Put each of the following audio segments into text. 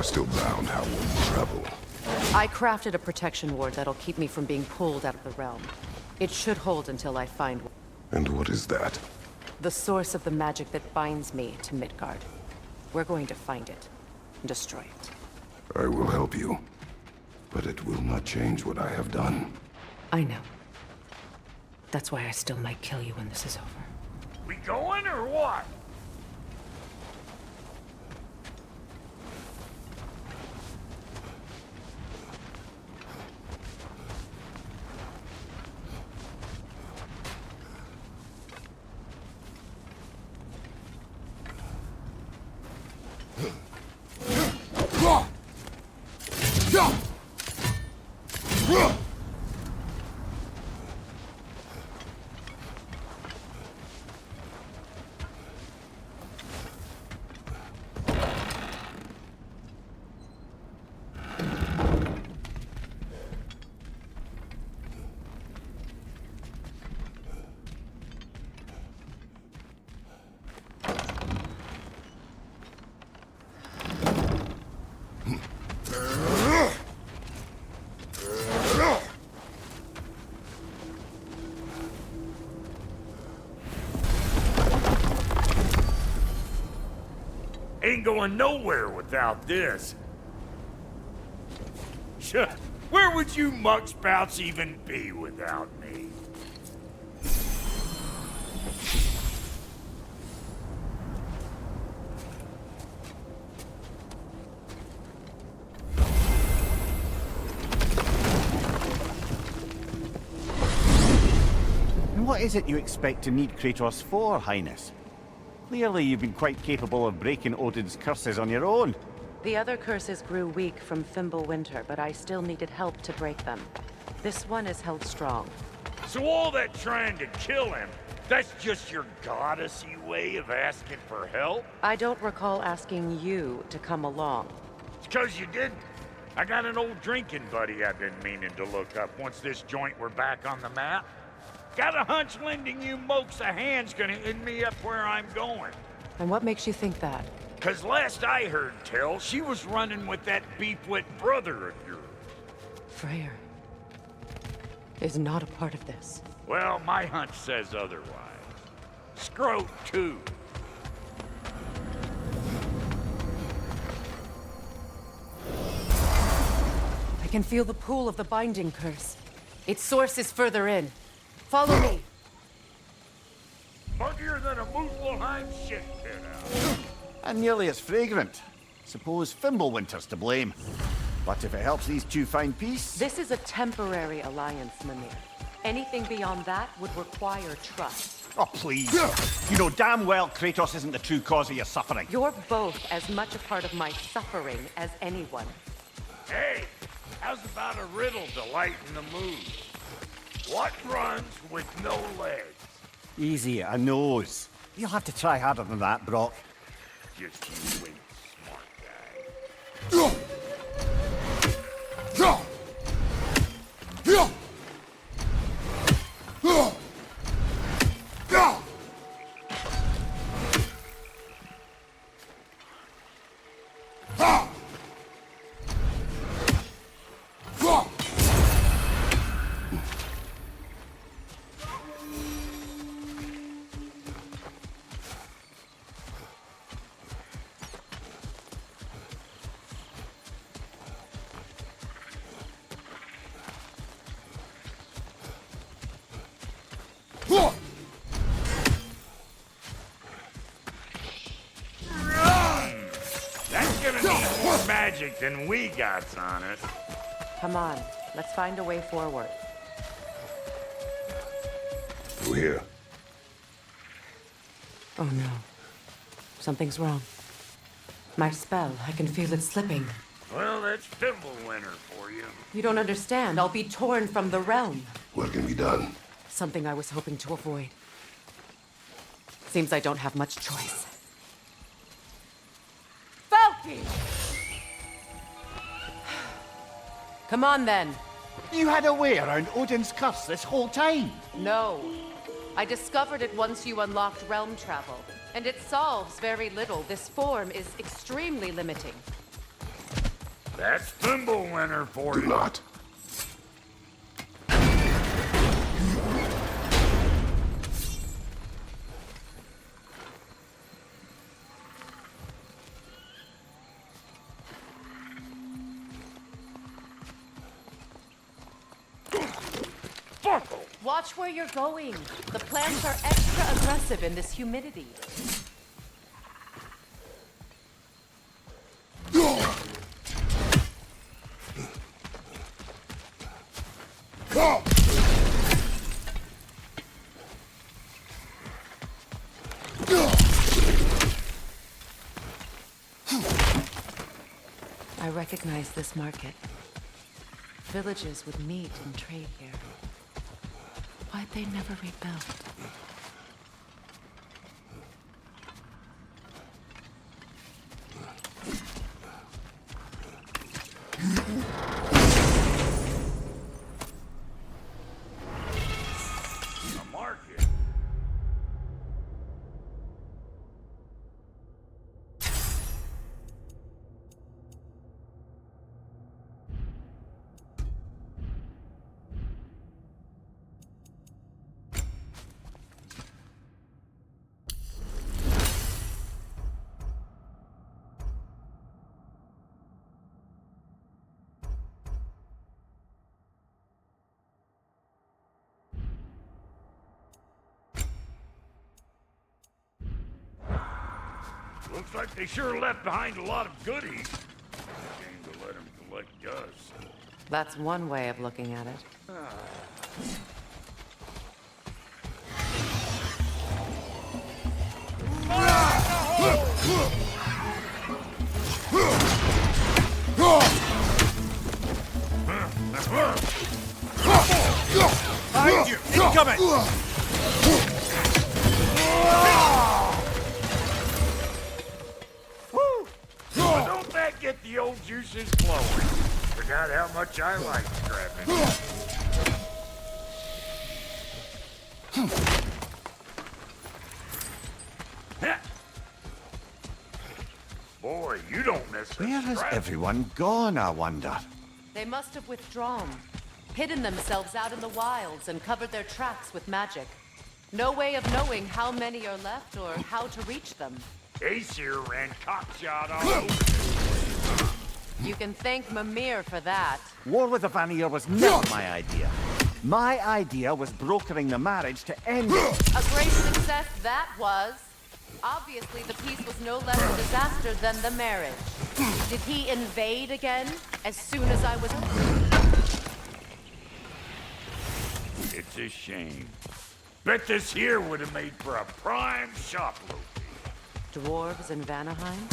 are still bound, how will you travel? I crafted a protection ward that'll keep me from being pulled out of the realm. It should hold until I find one. And what is that? The source of the magic that binds me to Midgard. We're going to find it and destroy it. I will help you. But it will not change what I have done. I know. That's why I still might kill you when this is over. We going or what? Ain't going nowhere without this. Where would you muckspouts even be without me? And what is it you expect to need Kratos for, Highness? Clearly, you've been quite capable of breaking Odin's curses on your own. The other curses grew weak from Fimbulwinter, but I still needed help to break them. This one is held strong. So all that trying to kill him, that's just your goddessy way of asking for help? I don't recall asking you to come along. It's 'cause you didn't. I got an old drinking buddy I've been meaning to look up once this joint were back on the map. Got a hunch lending you mokes a hand's gonna end me up where I'm going. And what makes you think that? 'Cause last I heard tell, she was running with that beef-wit brother of yours. Freya is not a part of this. Well, my hunch says otherwise. Scrote, too. I can feel the pull of the binding curse. Its source is further in. Follow me. Muggier than a Muspelheim shit pit out. And nearly as fragrant. Suppose Fimbulwinter's to blame. But if it helps these two find peace... This is a temporary alliance, Mimir. Anything beyond that would require trust. Oh, please. You know damn well Kratos isn't the true cause of your suffering. You're both as much a part of my suffering as anyone. Hey, how's about a riddle to lighten the mood? What runs with no legs? Easy, a nose. You'll have to try harder than that, Brock. Just you wait, smart guy. That's gonna need more magic than we got on it. Come on, let's find a way forward. Through here. Oh no. Something's wrong. My spell, I can feel it slipping. Well, that's Fimbulwinter for you. You don't understand. I'll be torn from the realm. What can be done? Something I was hoping to avoid. Seems I don't have much choice. Falky! Come on, then. You had a way around Odin's curse this whole time. No. I discovered it once you unlocked realm travel. And it solves very little. This form is extremely limiting. That's Thimblewinter for Do you. not. Watch where you're going. The plants are extra aggressive in this humidity. I recognize this market. Villages would meet and trade here. Why'd they never rebuild? A market. Looks like they sure left behind a lot of goodies. Shame to let them collect dust. That's one way of looking at it. Behind you! Incoming! But don't that get the old juices flowing? Forgot how much I like scrapping. Boy, you don't miss a Where has scrap. everyone gone, I wonder? They must have withdrawn, hidden themselves out in the wilds and covered their tracks with magic. No way of knowing how many are left or how to reach them. Aesir ran cockshot all over. You can thank Mimir for that. War with the Vanir was never my idea. My idea was brokering the marriage to end it. A great success that was. Obviously, the peace was no less a disaster than the marriage. Did he invade again as soon as I was... It's a shame. Bet this here would have made for a prime shop loop. Dwarves in Vanaheim?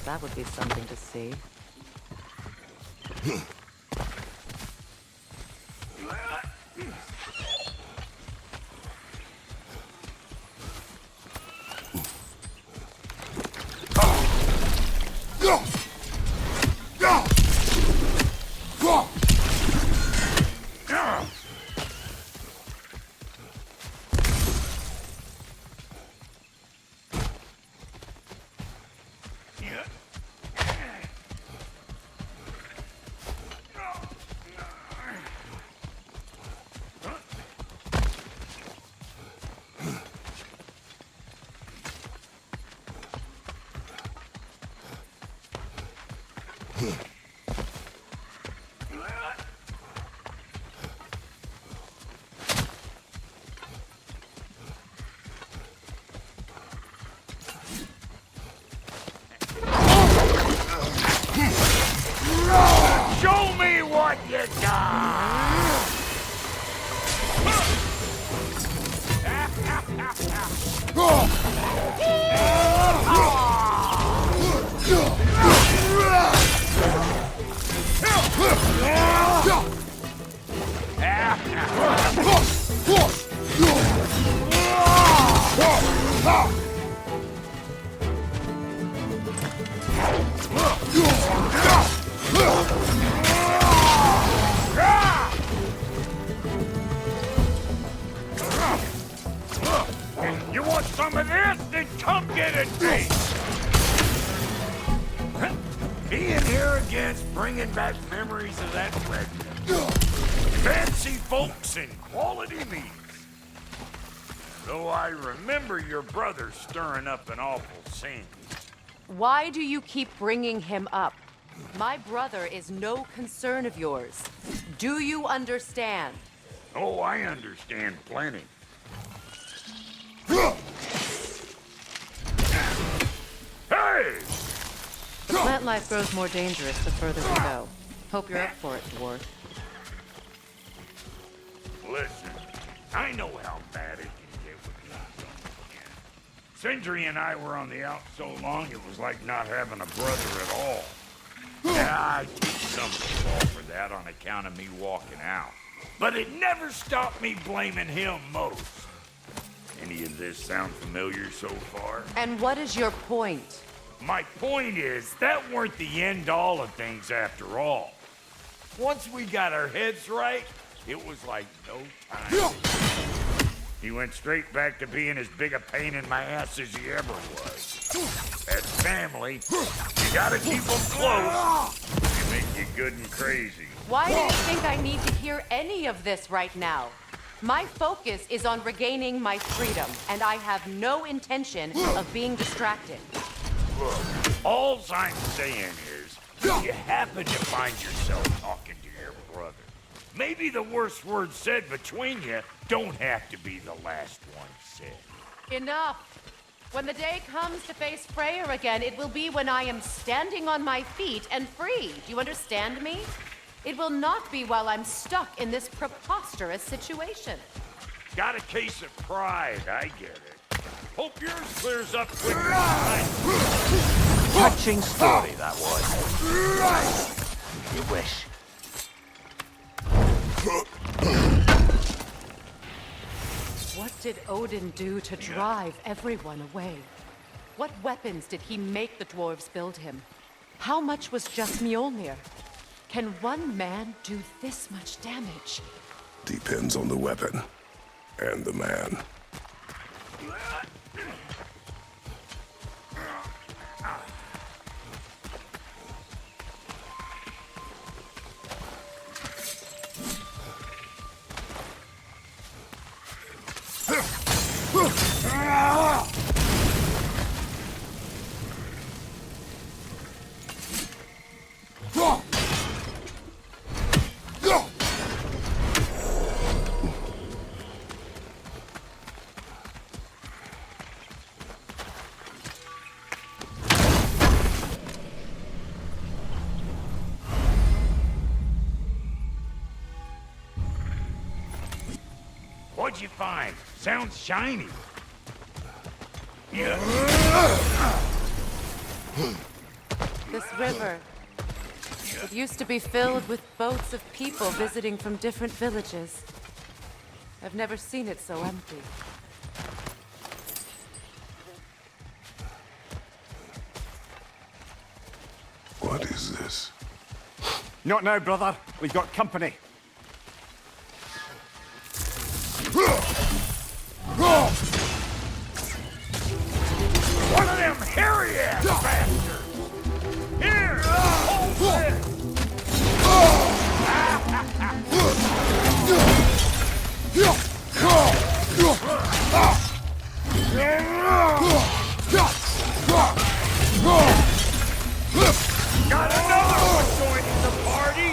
That would be something to see. Show me what you got! You want some of this? Then come get it, mate! Being here again's bringing back memories of that Ragnarök. Fancy folks and quality meats. Though I remember your brother stirring up an awful scene. Why do you keep bringing him up? My brother is no concern of yours. Do you understand? Oh, I understand plenty. Hey! The plant life grows more dangerous the further we go. Hope you're up for it, dwarf. Listen, I know how bad it can get with these. Sindri and I were on the out so long it was like not having a brother at all. Yeah, I take some of the fault for that on account of me walking out. But it never stopped me blaming him most. Any of this sound familiar so far? And what is your point? My point is, that weren't the end-all of things after all. Once we got our heads right, it was like no time. He went straight back to being as big a pain in my ass as he ever was. As family, you gotta keep them close. They make you good and crazy. Why do you think I need to hear any of this right now? My focus is on regaining my freedom, and I have no intention of being distracted. Look, all I'm saying is, if you happen to find yourself talking to your brother, maybe the worst words said between you don't have to be the last one said. Enough! When the day comes to face Freya again, it will be when I am standing on my feet and free. Do you understand me? It will not be while I'm stuck in this preposterous situation. Got a case of pride, I get it. Hope yours clears up quicker than mine. Touching story, that was. You wish. What did Odin do to drive everyone away? What weapons did he make the dwarves build him? How much was just Mjolnir? Can one man do this much damage? Depends on the weapon and the man. What'd you find? Sounds shiny. Yeah. This river. It used to be filled with boats of people visiting from different villages. I've never seen it so empty. What is this? Not now, brother. We've got company. One of them hairy-ass bastards! Here! Hold this! Got another one joining the party!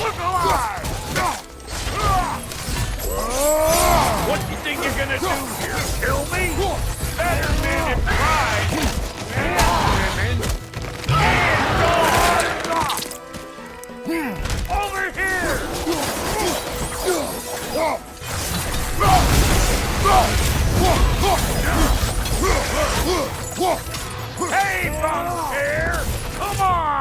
Look alive! What do you think you're gonna do here? Kill me? Better men and pride! And women! And dogs! Over here! Hey, Bunker! Come on!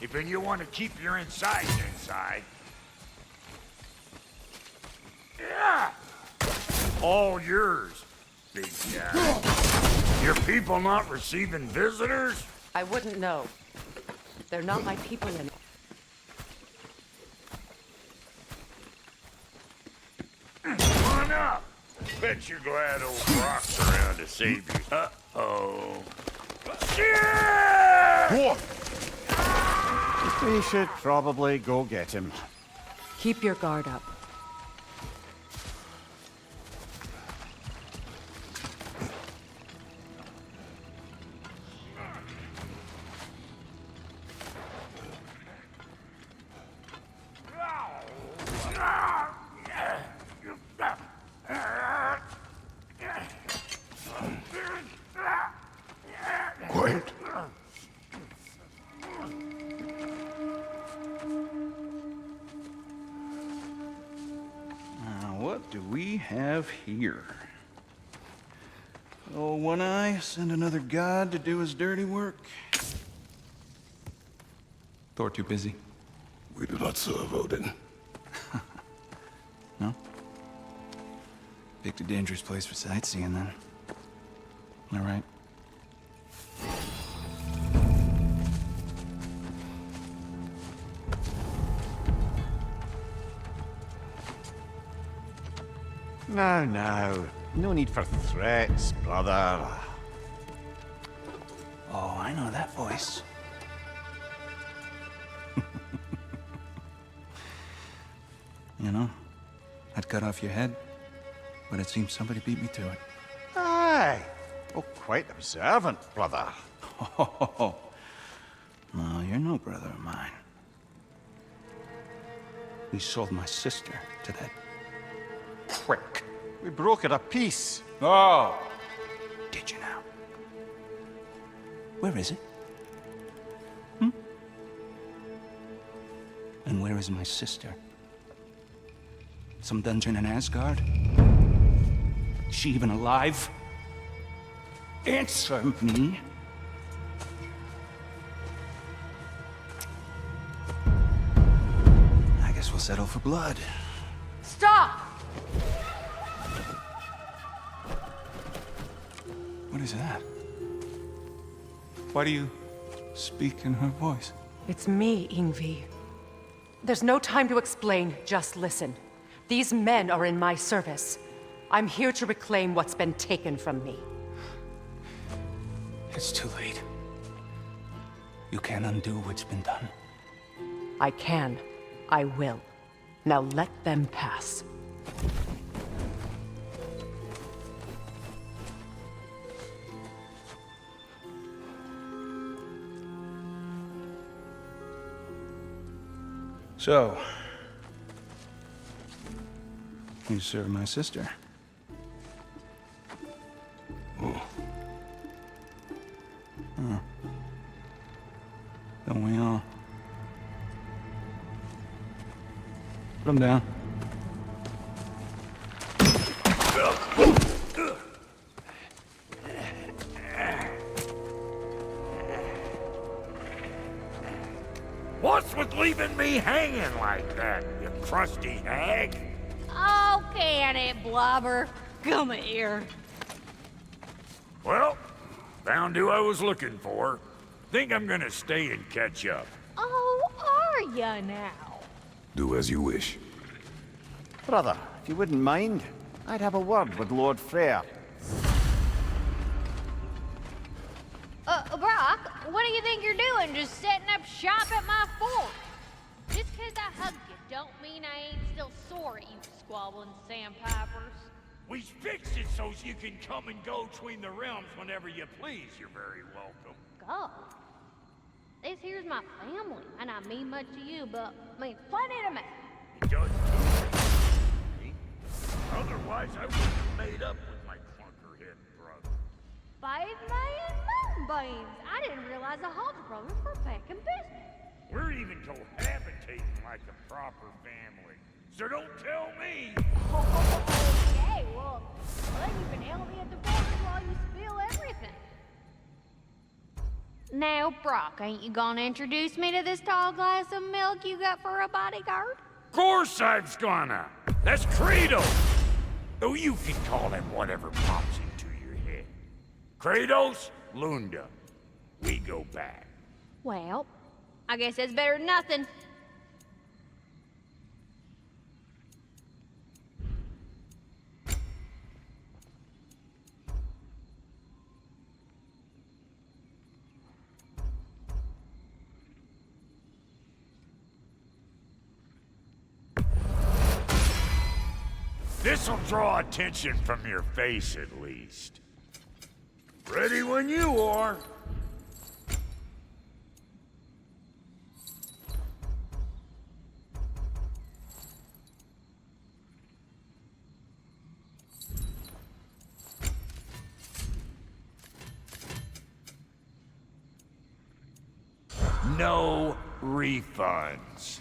If you want to keep your insides inside. Yeah! All yours, big guy. Your people not receiving visitors? I wouldn't know. They're not my people anymore. Come on up. Bet you're glad old Brock's around to save you. Uh-oh. Yeah! We should probably go get him. Keep your guard up. Quiet. What do we have here? Oh, One Eye, send another god to do his dirty work. Thor too busy? We do not serve Odin. No? Picked a dangerous place for sightseeing, then. All right. Now. No need for threats, brother. Oh, I know that voice. You know, I'd cut off your head, but it seems somebody beat me to it. Aye. Oh, quite observant, brother. Oh, no, you're no brother of mine. We sold my sister to that prick. We broke it a piece. Oh! Did you now? Where is it? And where is my sister? Some dungeon in Asgard? Is she even alive? Answer me. I guess we'll settle for blood. Stop! What is that? Why do you speak in her voice? It's me, Yngvi. There's no time to explain, just listen. These men are in my service. I'm here to reclaim what's been taken from me. It's too late. You can't undo what's been done. I can. I will. Now let them pass. So, you serve my sister. Don't we all? Put him down. What's with leaving me hanging like that, you crusty hag? Oh, can it, Blobber? Come here. Well, found who I was looking for. Think I'm gonna stay and catch up. Oh, are ya now? Do as you wish. Brother, if you wouldn't mind, I'd have a word with Lord Freya. Brock, what do you think you're doing? Just setting up shop at my fort? Just 'cause I hugged you don't mean I ain't still sore at you squabbling sandpipers. We fixed it so you can come and go between the realms whenever you please. You're very welcome. God, this here's my family, and I mean much to you, but means plenty to me. It does too. See? Otherwise, I wouldn't have made up with my clunkerhead brother. 5 million moonbeams! I didn't realize the Hodge brothers were back in business. We're even cohabitating like a proper family. So don't tell me. Okay, well, then you can help me at the border while you spill everything. Now, Brock, ain't you gonna introduce me to this tall glass of milk you got for a bodyguard? Course I was gonna. That's Kratos. Though you can call him whatever pops into your head. Kratos, Lunda. We go back. Well, I guess that's better than nothing. This'll draw attention from your face, at least. Ready when you are. No refunds.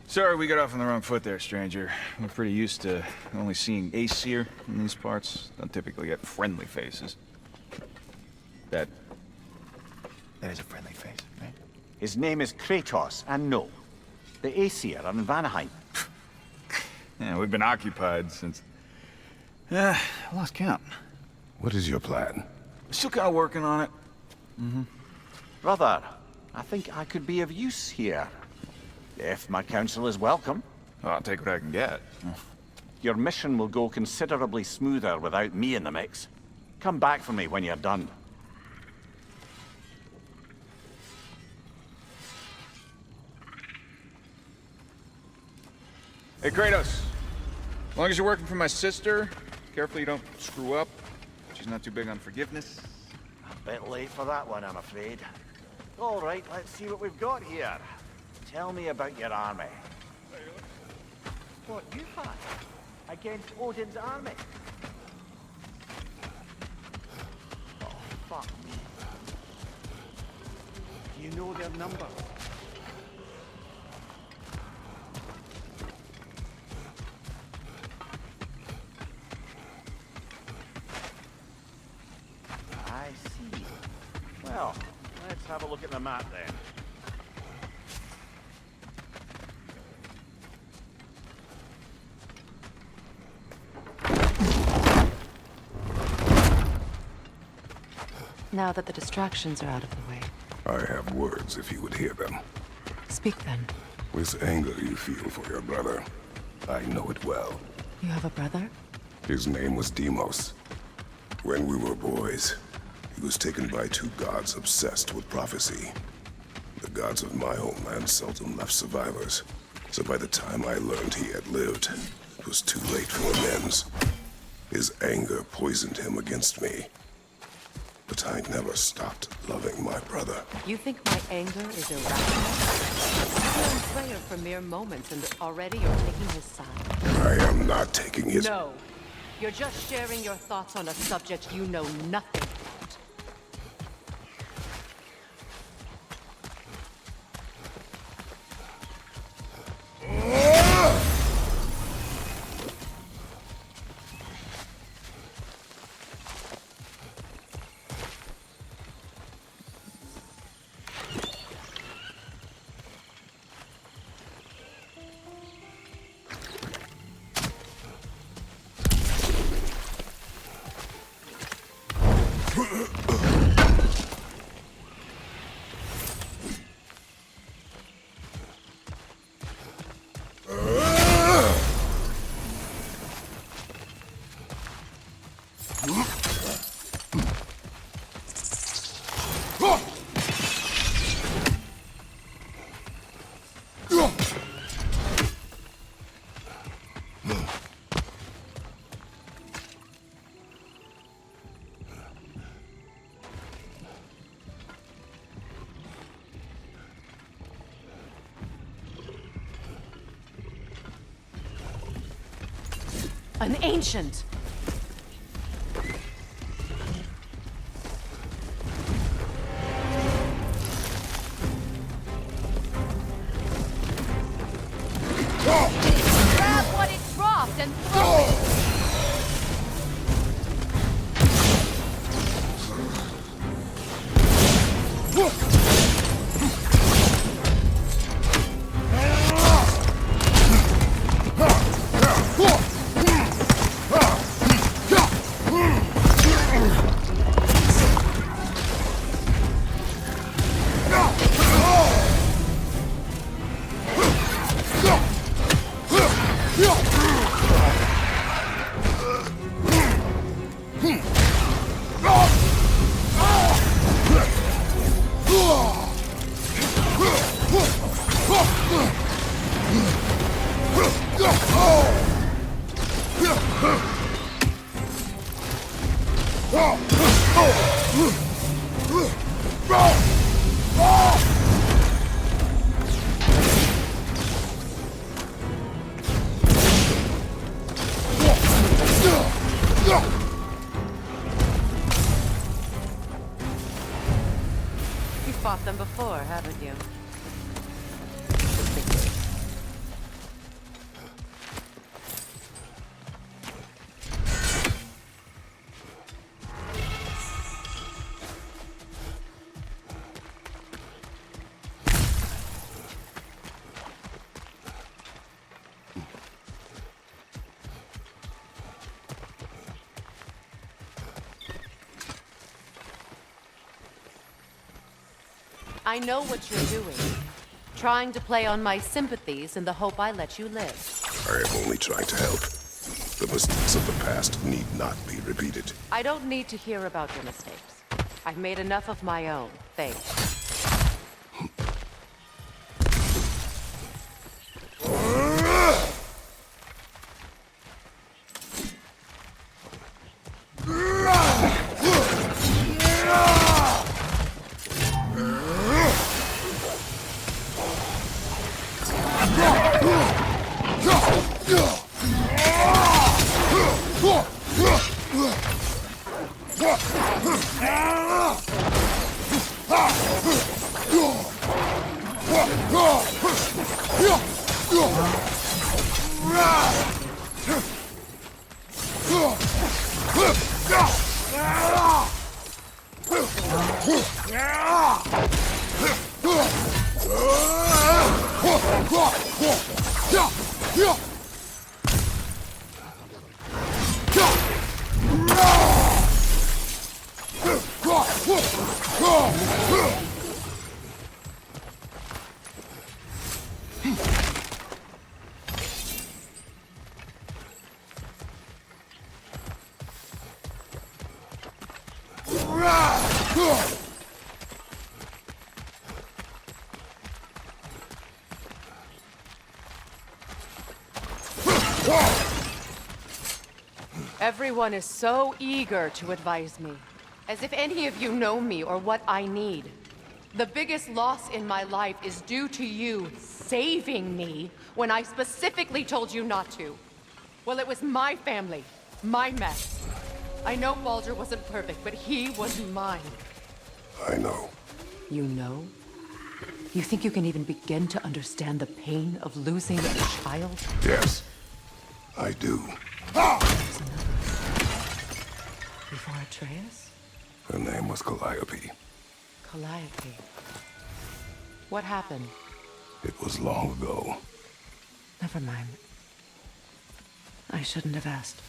Sorry we got off on the wrong foot there, stranger. We're pretty used to only seeing Aesir in these parts. Don't typically get friendly faces. That is a friendly face, right? His name is Kratos, and no, the Aesir are in Vanaheim. Yeah, we've been occupied since... I lost count. What is your plan? Still kind of working on it. Brother, I think I could be of use here. If my counsel is welcome. Well, I'll take what I can get. Your mission will go considerably smoother without me in the mix. Come back for me when you're done. Hey, Kratos. As long as you're working for my sister, careful you don't screw up. She's not too big on forgiveness. A bit late for that one, I'm afraid. All right, let's see what we've got here. Tell me about your army. What, you fight? Against Odin's army? Oh, fuck me. Do you know their number? I see. Well, let's have a look at the map then. Now that the distractions are out of the way. I have words if you would hear them. Speak then. This anger you feel for your brother, I know it well. You have a brother? His name was Deimos. When we were boys, he was taken by two gods obsessed with prophecy. The gods of my homeland seldom left survivors, so by the time I learned he had lived, it was too late for amends. His anger poisoned him against me. But I never stopped loving my brother. You think my anger is irrational? You've known Freya for mere moments and already you're taking his side. I am not taking his... No. You're just sharing your thoughts on a subject you know nothing about. An ancient. Grab what it dropped and throw it! You've fought them before, haven't you? I know what you're doing. Trying to play on my sympathies in the hope I let you live. I am only trying to help. The mistakes of the past need not be repeated. I don't need to hear about your mistakes. I've made enough of my own, thanks. Everyone is so eager to advise me, as if any of you know me or what I need. The biggest loss in my life is due to you saving me when I specifically told you not to. Well, it was my family, my mess. I know Baldur wasn't perfect, but he was mine. I know. You know? You think you can even begin to understand the pain of losing a child? Yes, I do. Before Atreus? Her name was Calliope. Calliope. What happened? It was long ago. Never mind. I shouldn't have asked.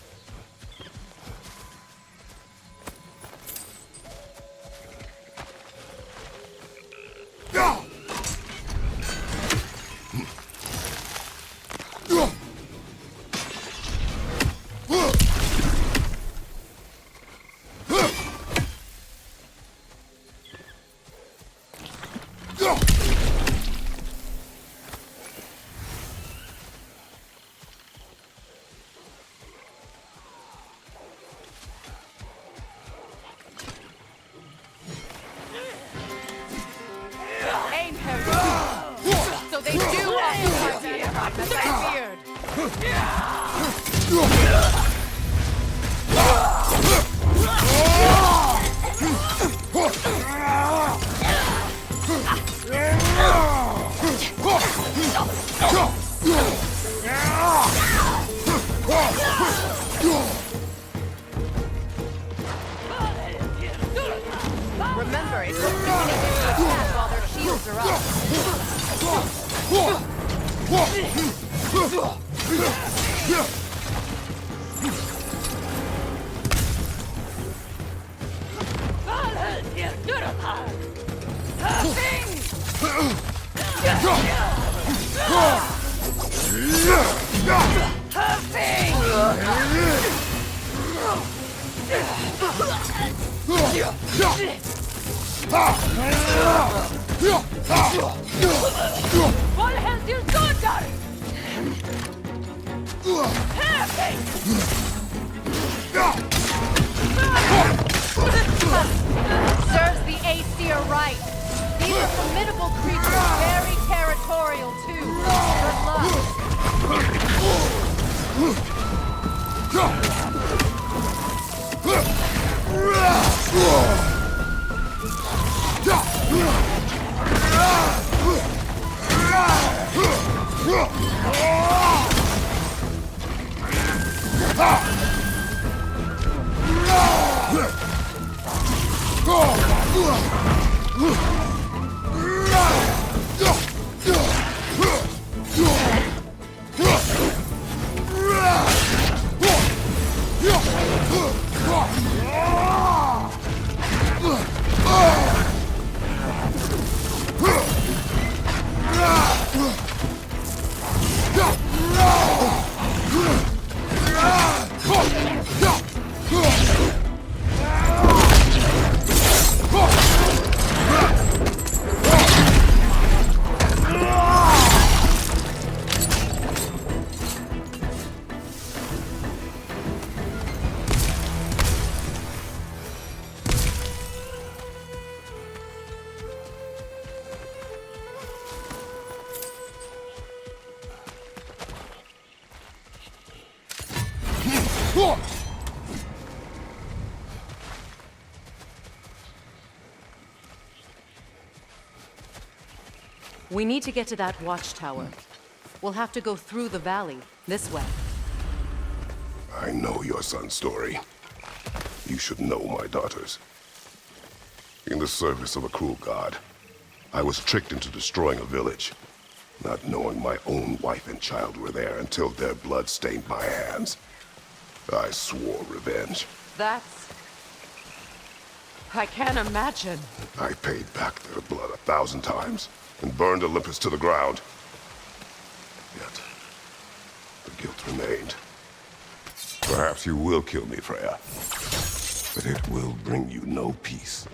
So they do occupy the beard. Shields are up. What has you Zotac? Serves the Aesir right. These are formidable creatures, very territorial too. We need to get to that watchtower. We'll have to go through the valley, this way. I know your son's story. You should know my daughter's. In the service of a cruel god, I was tricked into destroying a village, not knowing my own wife and child were there until their blood stained my hands. I swore revenge. That's... I can't imagine. I paid back their blood 1,000 times and burned Olympus to the ground. Yet, the guilt remained. Perhaps you will kill me, Freya. But it will bring you no peace.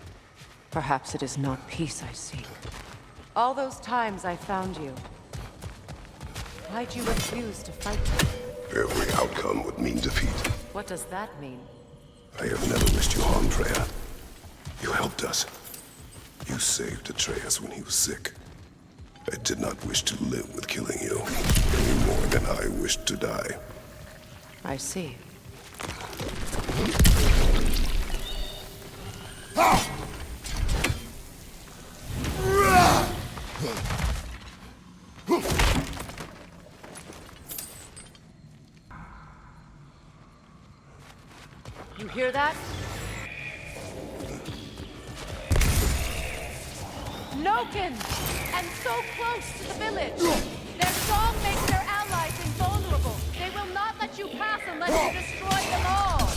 Perhaps it is not peace I seek. All those times I found you, why'd you refuse to fight me? Every outcome would mean defeat. What does that mean? I have never wished you harm, Freya. You helped us. You saved Atreus when he was sick. I did not wish to live with killing you, any more than I wished to die. I see. You hear that? Noken! And so close to the village! Their song makes their allies invulnerable. They will not let you pass unless you destroy them all!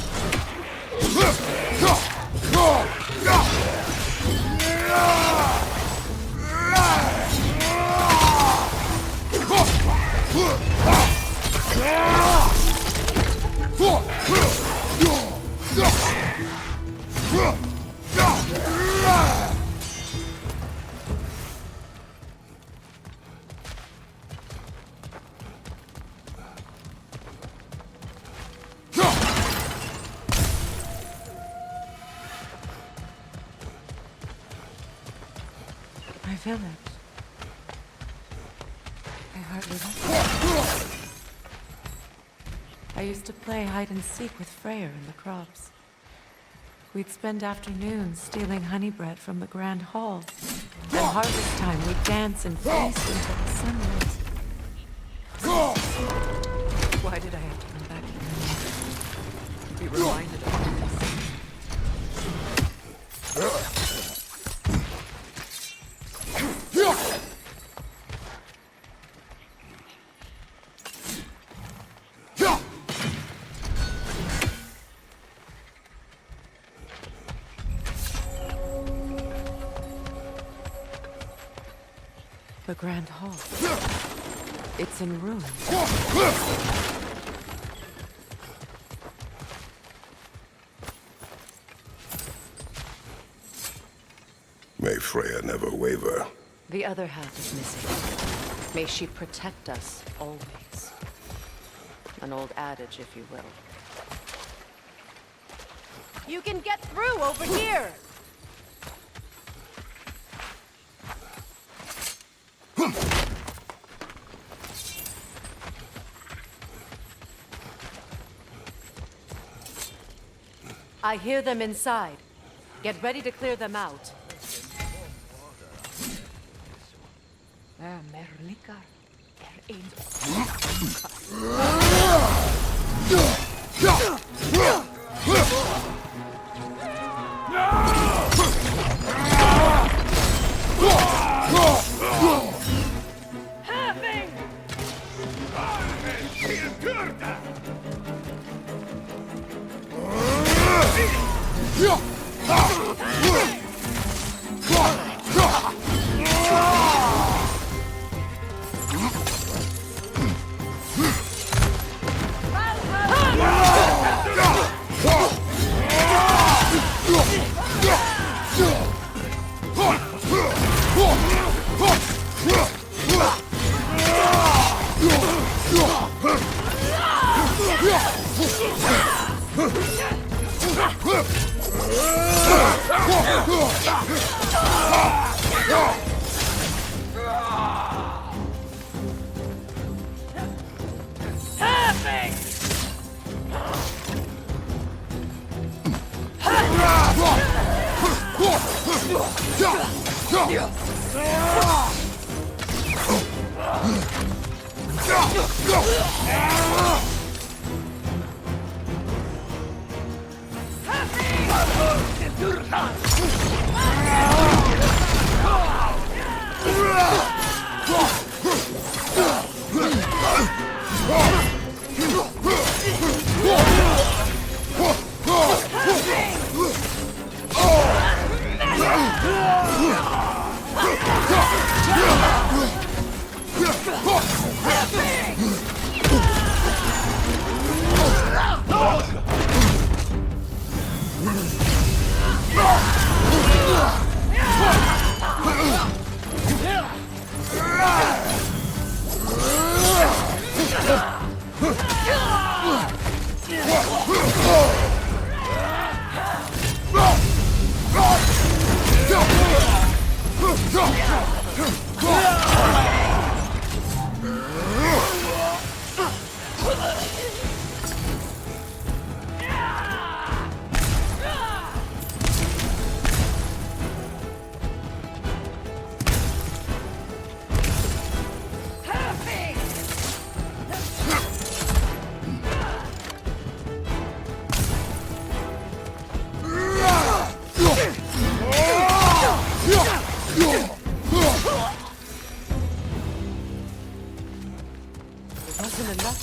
My village. I hardly recognize it. I used to play hide and seek with Freya in the crops. We'd spend afternoons stealing honey bread from the grand hall. At harvest time, we'd dance and feast until the sun rose. Why did I have to come back here? Be reminded of all this. The Grand Hall. It's in ruins. May Freya never waver. The other half is missing. May she protect us always. An old adage, if you will. You can get through over here! I hear them inside. Get ready to clear them out.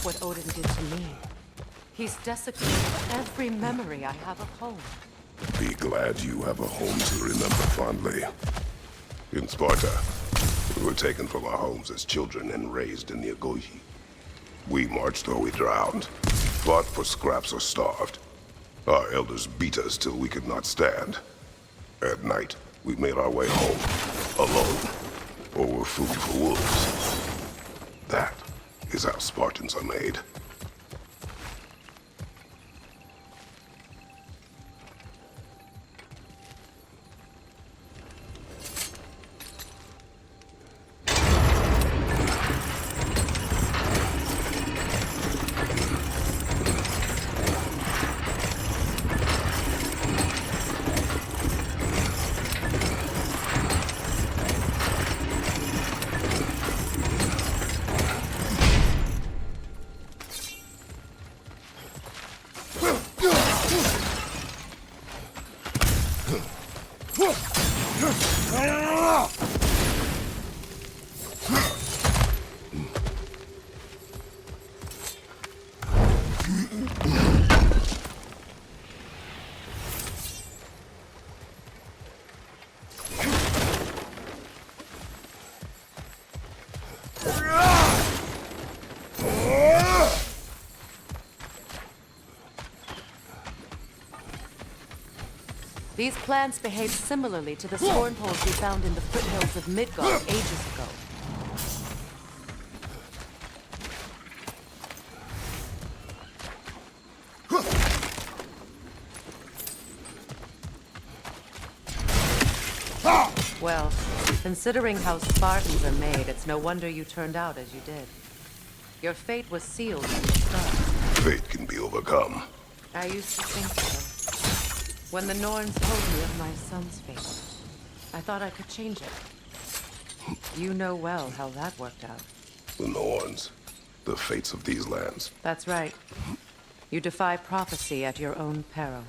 What Odin did to me. He's desecrated every memory I have of home. Be glad you have a home to remember fondly. In Sparta, we were taken from our homes as children and raised in the Agogi. We marched or we drowned, fought for scraps or starved. Our elders beat us till we could not stand. At night, we made our way home, alone, or were food for wolves. That is how Spartans are made. These plants behave similarly to the scorn poles we found in the foothills of Midgard ages ago. Well, considering how Spartans are made, it's no wonder you turned out as you did. Your fate was sealed from the start. Fate can be overcome. I used to think so. When the Norns told me of my son's fate, I thought I could change it. You know well how that worked out. The Norns. The fates of these lands. That's right. You defy prophecy at your own peril.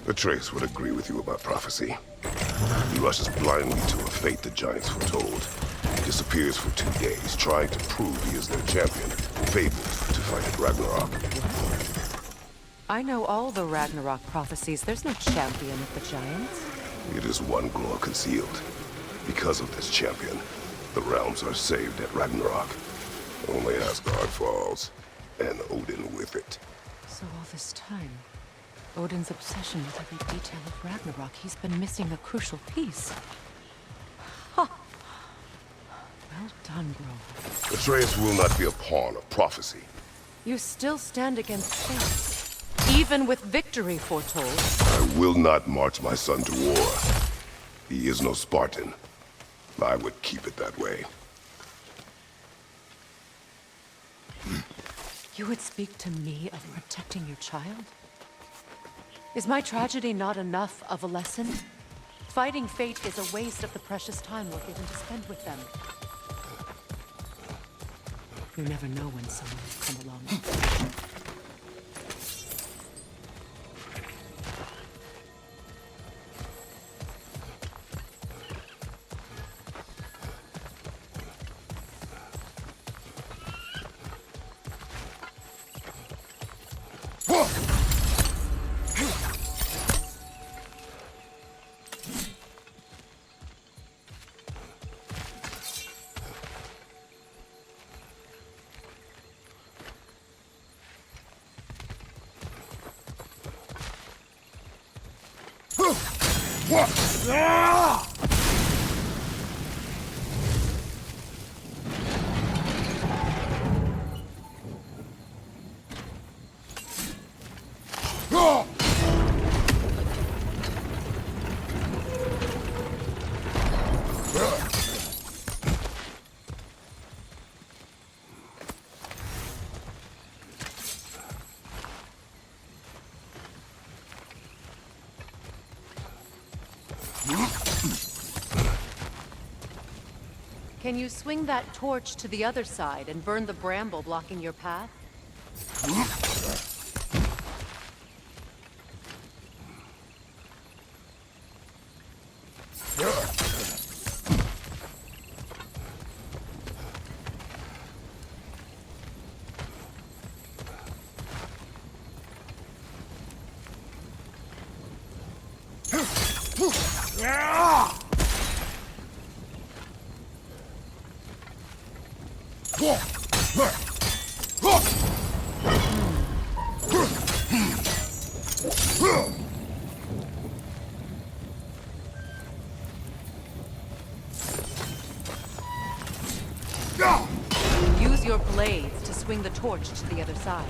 Atreus would agree with you about prophecy. He rushes blindly to a fate the Giants foretold. He disappears for 2 days, trying to prove he is their champion, fabled to fight at Ragnarok. I know all the Ragnarok prophecies. There's no champion of the Giants. It is one glow concealed. Because of this champion, the realms are saved at Ragnarok. Only Asgard falls, and Odin with it. So all this time, Odin's obsession with every detail of Ragnarok, he's been missing a crucial piece. Ha! Well done, Grove. Atreus will not be a pawn of prophecy. You still stand against fate, even with victory foretold. I will not march my son to war. He is no Spartan. I would keep it that way. You would speak to me of protecting your child? Is my tragedy not enough of a lesson? Fighting fate is a waste of the precious time we're given to spend with them. You never know when someone will come along. Can you swing that torch to the other side and burn the bramble blocking your path? Use your blades to swing the torch to the other side.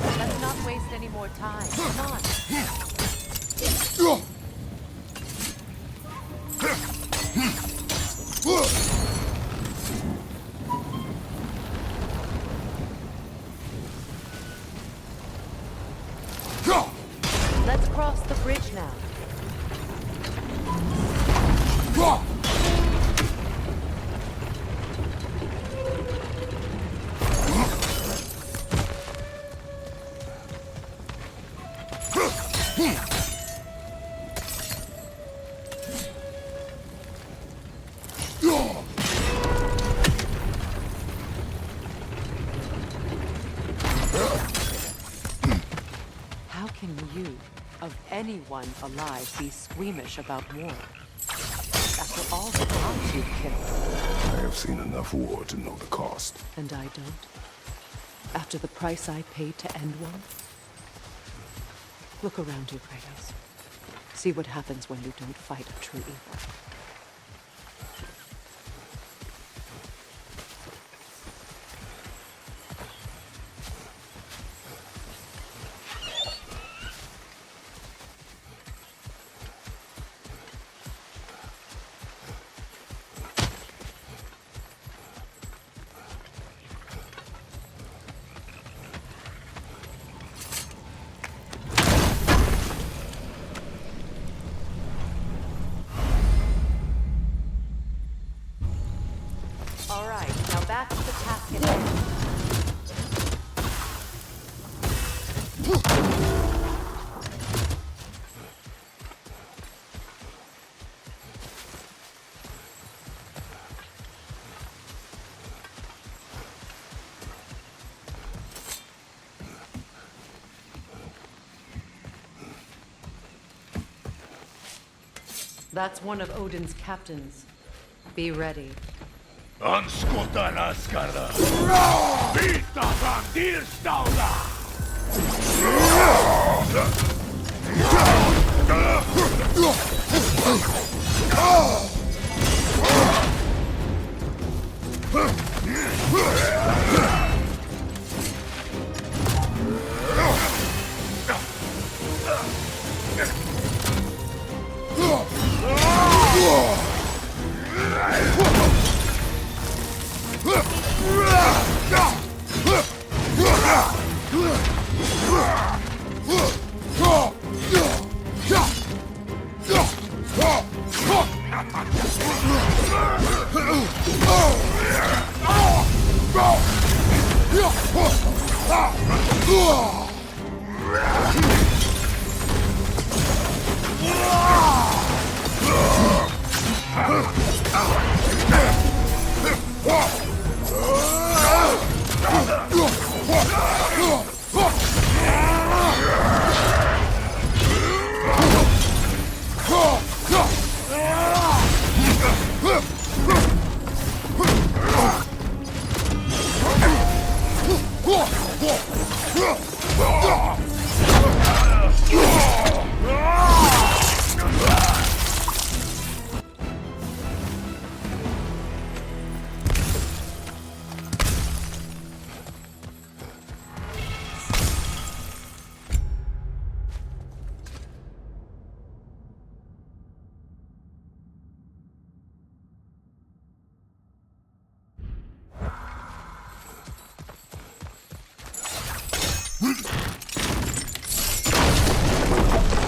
Let's not waste any more time. Come on. Let's cross the bridge now. How can you, of anyone alive, be squeamish about war? After all the gods you've killed. I have seen enough war to know the cost. And I don't? After the price I paid to end one? Look around you, Kratos. See what happens when you don't fight a true evil. All right, now back to the task at hand. That's one of Odin's captains. Be ready. Anskutan askara! Vita van dirstauda!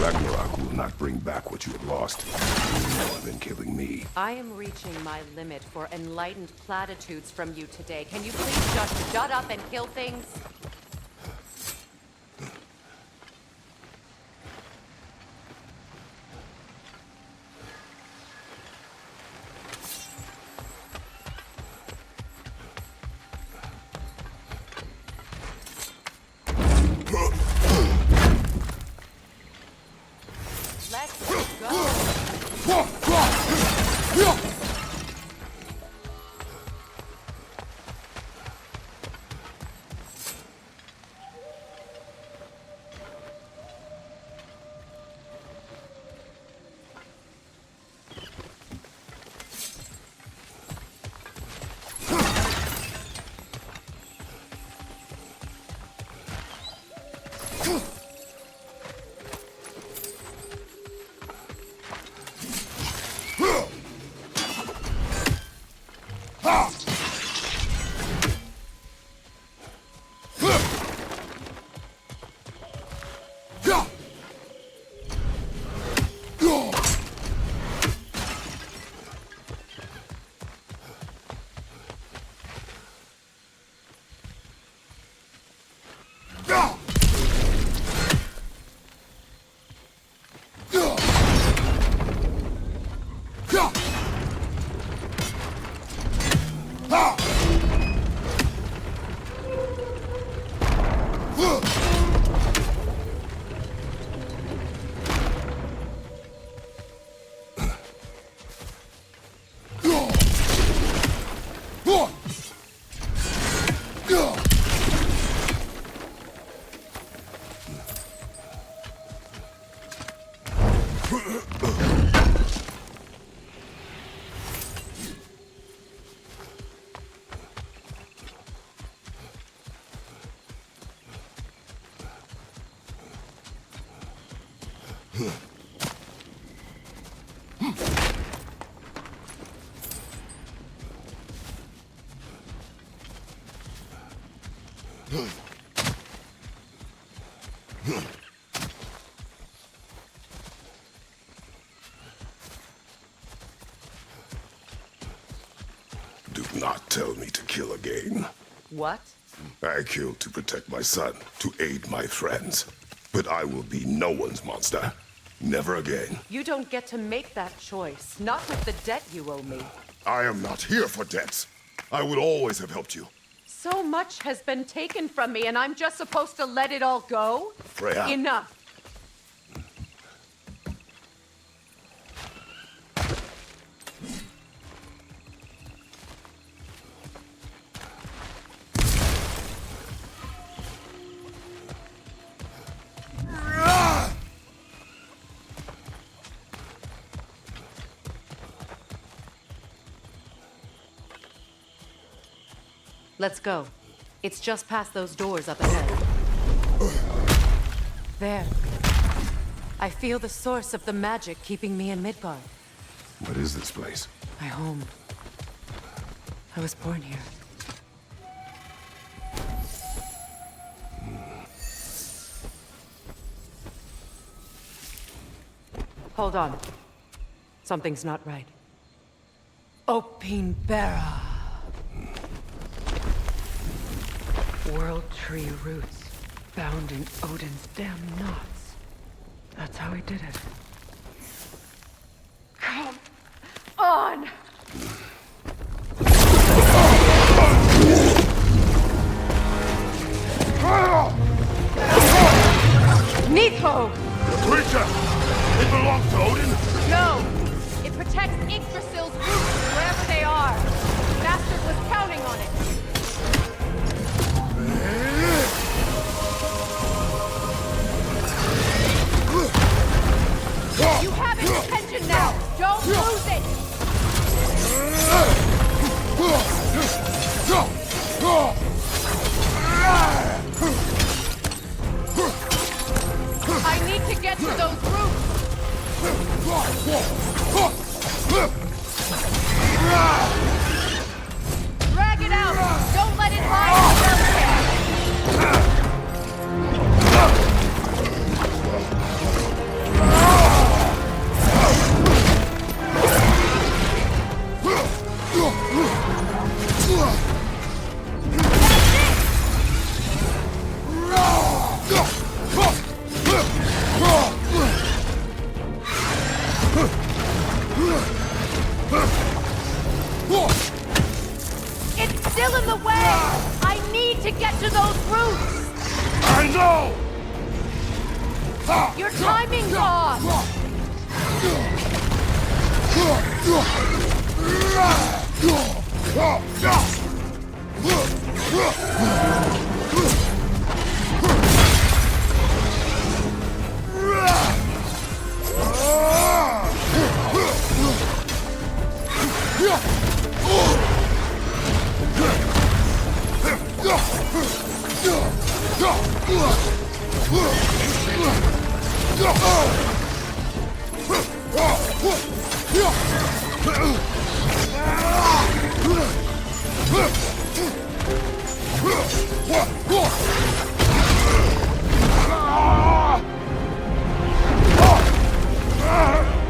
Ragnarök will not bring back what you have lost. More than killing me. I am reaching my limit for enlightened platitudes from you today. Can you please just shut up and kill things? Do not tell me to kill again. What? I killed to protect my son, to aid my friends. But I will be no one's monster. Never again. You don't get to make that choice. Not with the debt you owe me. I am not here for debts. I would always have helped you. So much has been taken from me, and I'm just supposed to let it all go? Freya. Enough. Let's go. It's just past those doors up ahead. There. I feel the source of the magic keeping me in Midgard. What is this place? My home. I was born here. Hold on. Something's not right. Opinbera. World tree roots, bound in Odin's damn knots. That's how he did it. Come on! Níðhögg! The creature! It belongs to Odin? No! It protects Yggdrasil's roots wherever they are. Bastard was counting on it. You have its attention now! Don't lose it! I need to get to those roots! Drag it out! Don't let it lie in the dirt! Your timing's off!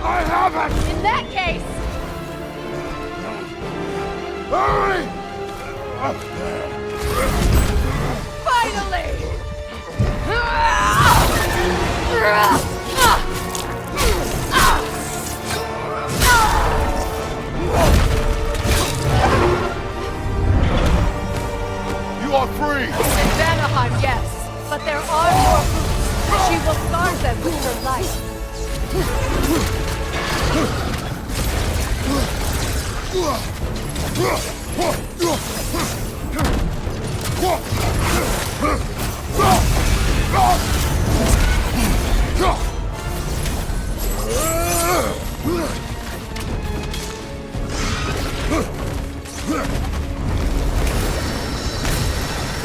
I have it! In that case, Hurry! finally! You are free! In Vanaheim, yes, but there are more boots. She will guard them with her life.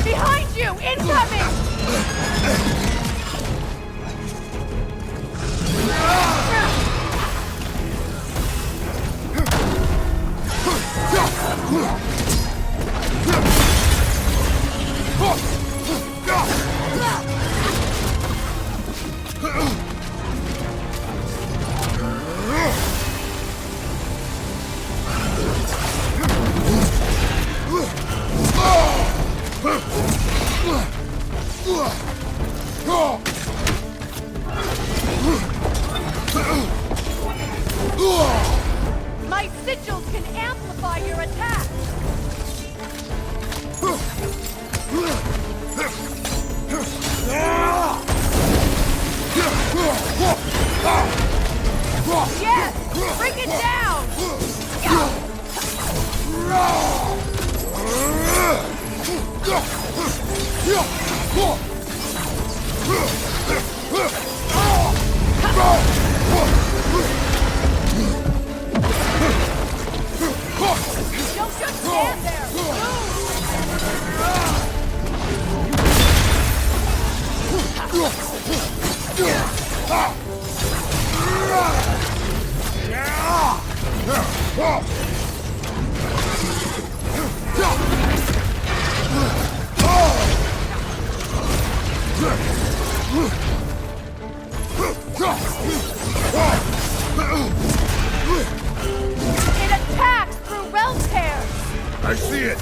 Behind you! Incoming! My sigils can amplify your attack! Yes! Bring it down! Don't just stand there! It attacks through realm tears! I see it!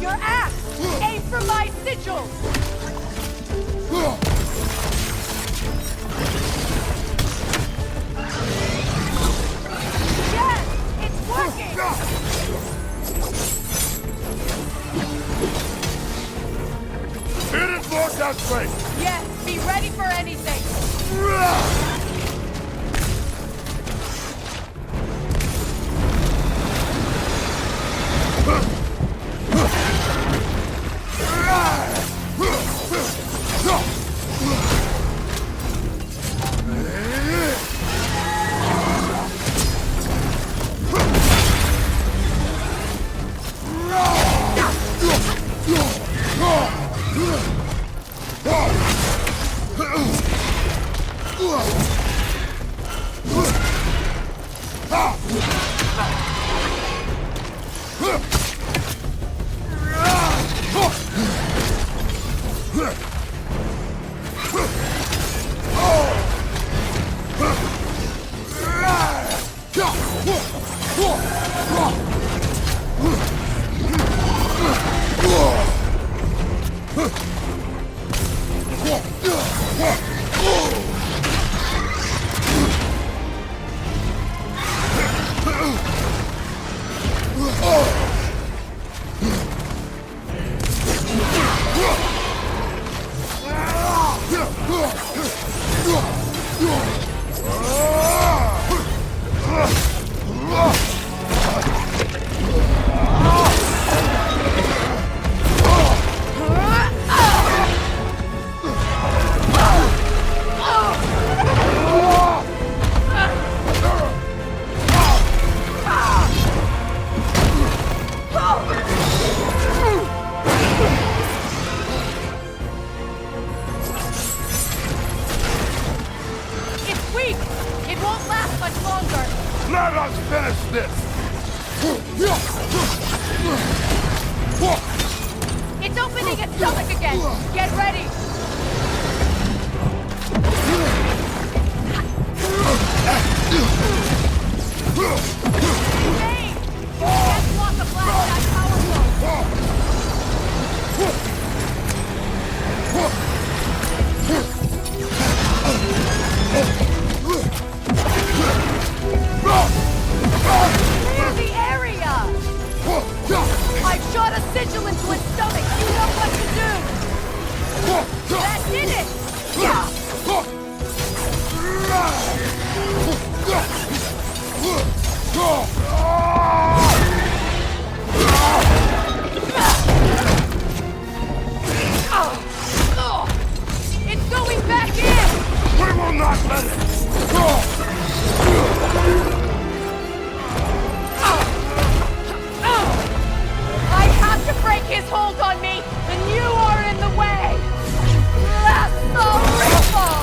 Your axe! Aim for my sigils! Yes! It's working! Hit it, Lord, that's right! Yes! Be ready for anything! Ugh! this! It's opening its stomach again! Get ready! Hey! Can't block a blast that powerful! Clear the area! I've shot a sigil into its stomach! You know what to do! That did it! It's going back in! We will not let it! I have to break his hold on me, and you are in the way! That's the ripple!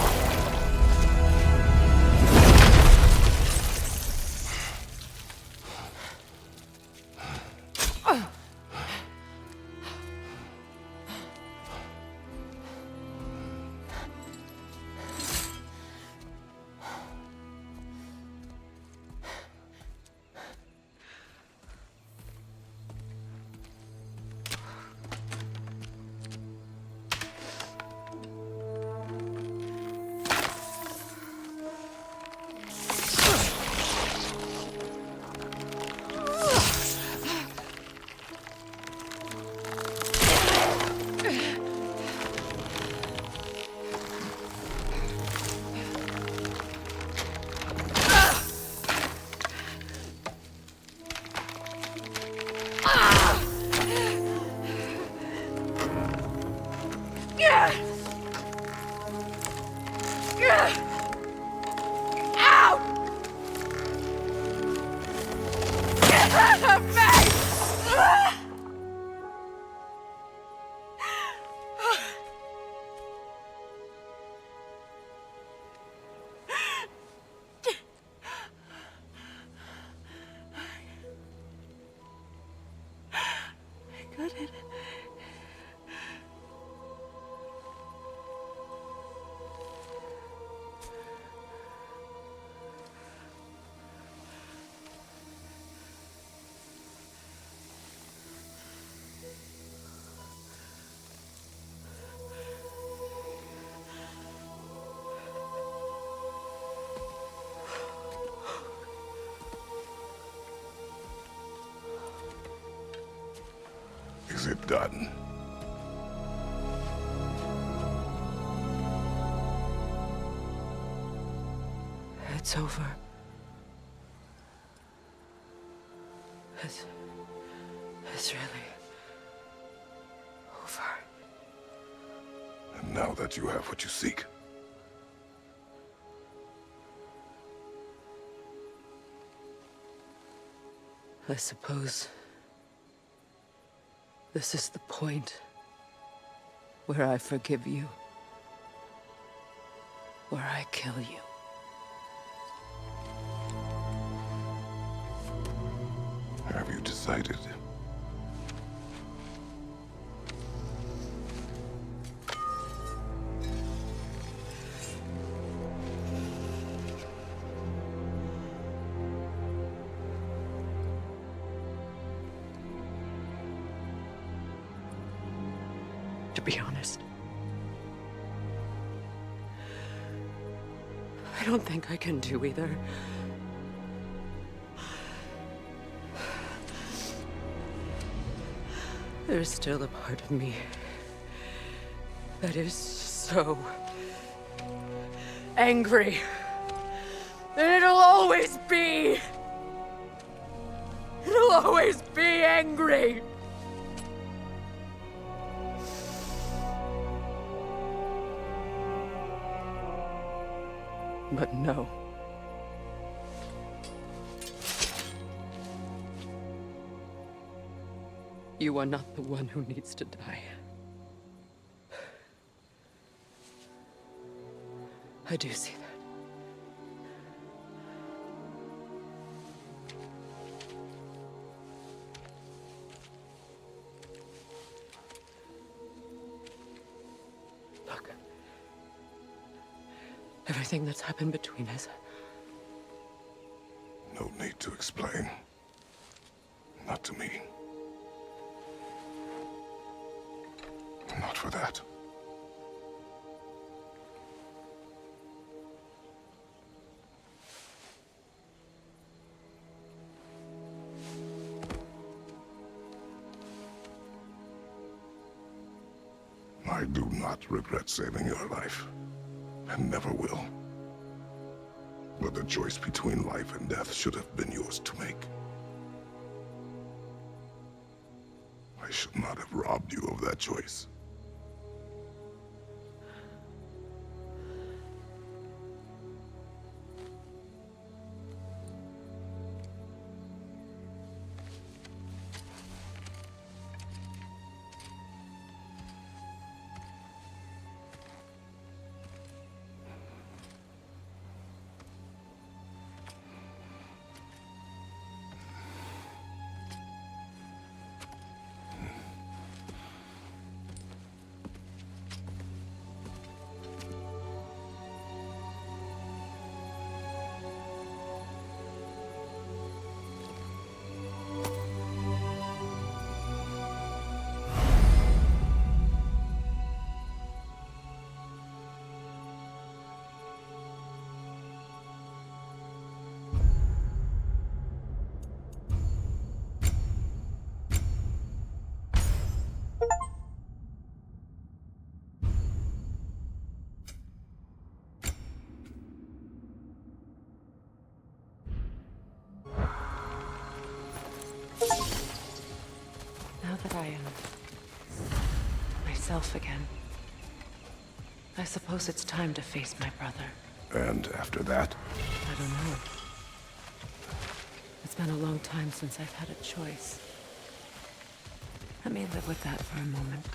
Is it done? It's over. It's really over. And now that you have what you seek, I suppose this is the point where I forgive you, where I kill you. have you decided? To be honest, I don't think I can do either. There's still a part of me that is so angry. And it'll always be. It'll always be angry. But no. You are not the one who needs to die. I do see that. Everything that's happened between us. No need to explain. Not to me. Not for that. I do not regret saving your life, and never will. But the choice between life and death should have been yours to make. I should not have robbed you of that choice. Now that I am myself again, I suppose it's time to face my brother. And after that? I don't know. It's been a long time since I've had a choice. Let me live with that for a moment.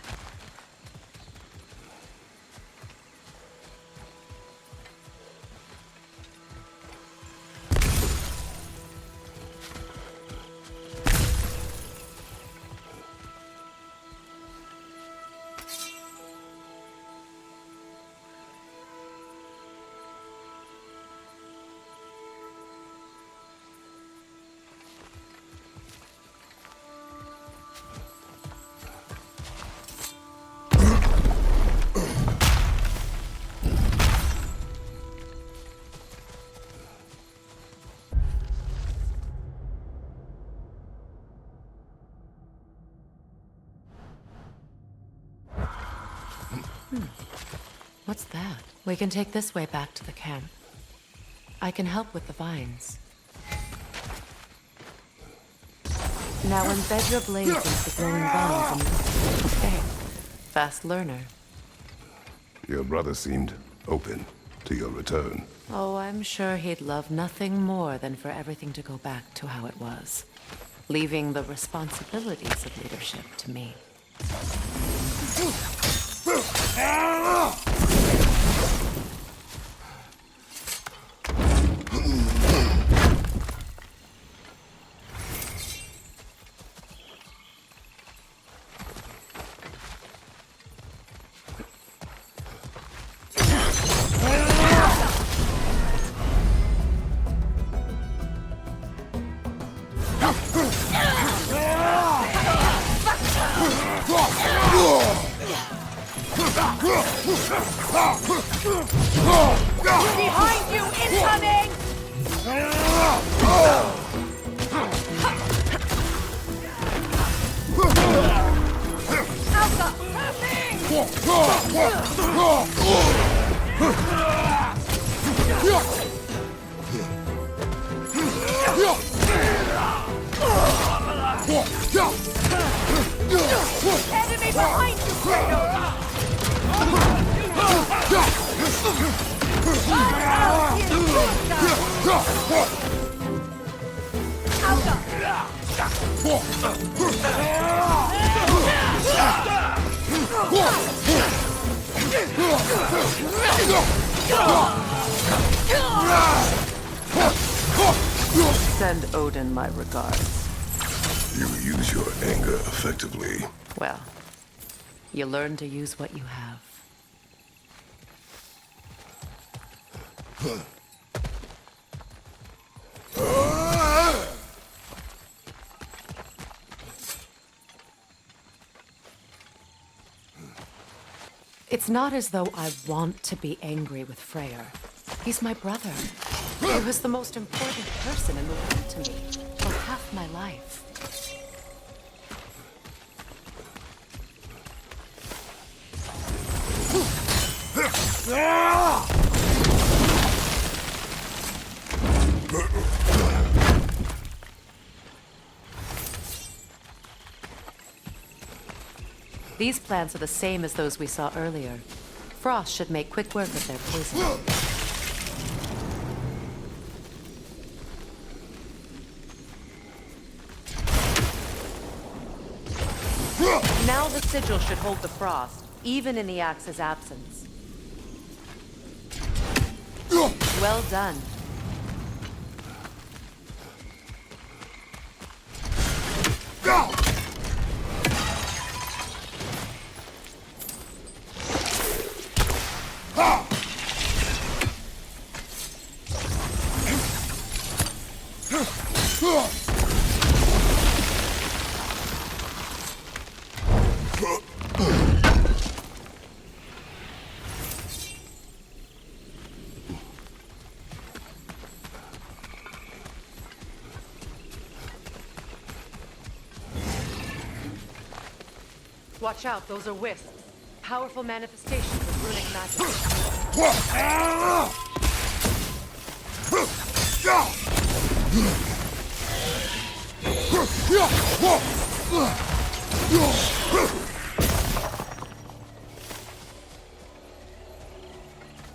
What's that? We can take this way back to the camp. I can help with the vines. Now embed your blades into the growing vines and... Okay. Fast learner. Your brother seemed open to your return. Oh, I'm sure he'd love nothing more than for everything to go back to how it was. Leaving the responsibilities of leadership to me. Behind you, incoming! Enemy behind you, Freya! Send Odin my regards. You use your anger effectively. Well, you learn to use what you have. It's not as though I want to be angry with Freya. He's my brother. He was the most important person in the world to me for half my life. These plants are the same as those we saw earlier. Frost should make quick work of their poison. Now the sigil should hold the frost, even in the axe's absence. Well done. Watch out, those are wisps. Powerful manifestations of runic magic.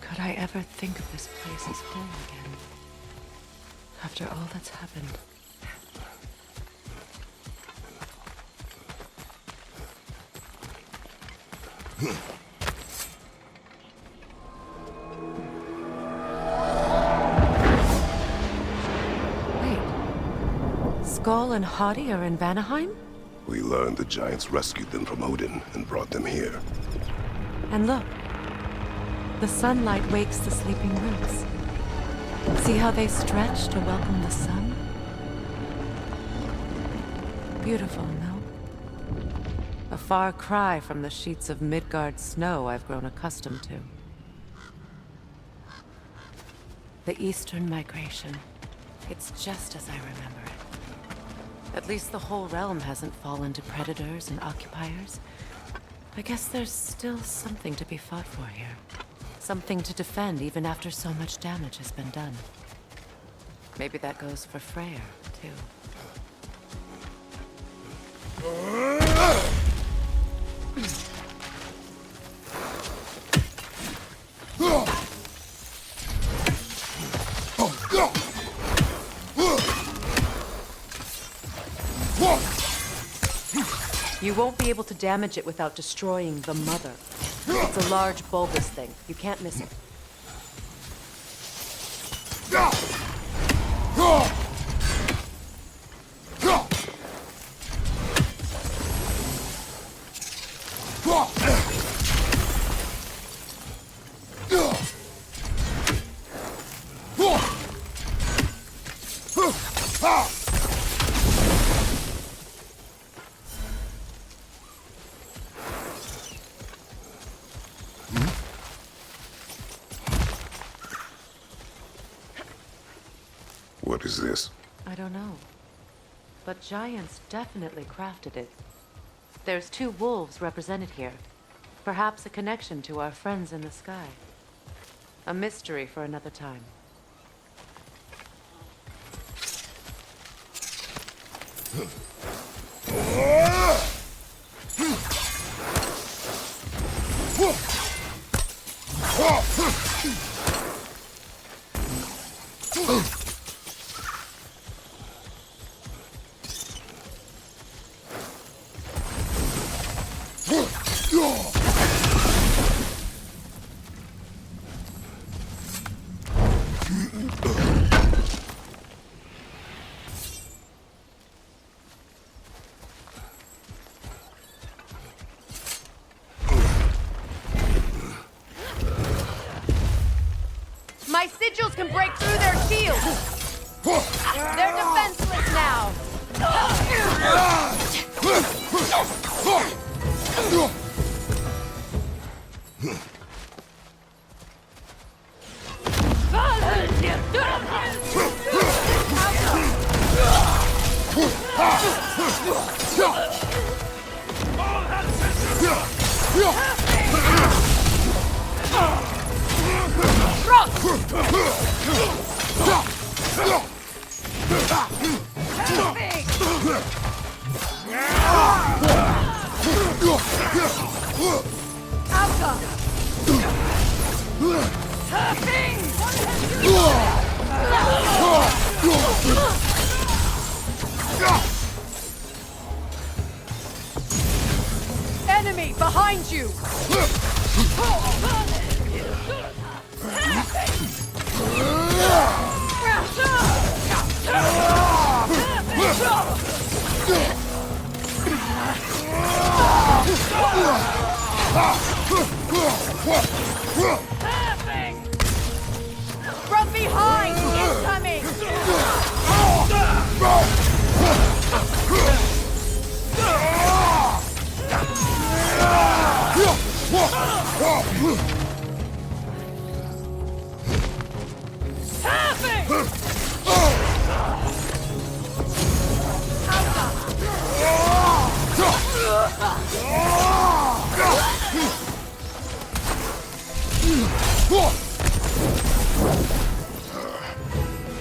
Could I ever think of this place as home again? After all that's happened. Wait. Skull and Hadi are in Vanaheim? We learned the giants rescued them from Odin and brought them here. And look. The sunlight wakes the sleeping roots. See how they stretch to welcome the sun? Beautiful, no? A far cry from the sheets of Midgard snow I've grown accustomed to. The Eastern Migration. It's just as I remember it. At least the whole realm hasn't fallen to predators and occupiers. I guess there's still something to be fought for here. Something to defend even after so much damage has been done. Maybe that goes for Freya, too. You won't be able to damage it without destroying the mother. It's a large bulbous thing. You can't miss it. What is this? I don't know. But giants definitely crafted it. There's 2 wolves represented here. Perhaps a connection to our friends in the sky. A mystery for another time. My sigils can break through their shields! They're defenseless now! Enemy behind you! From behind! Incoming!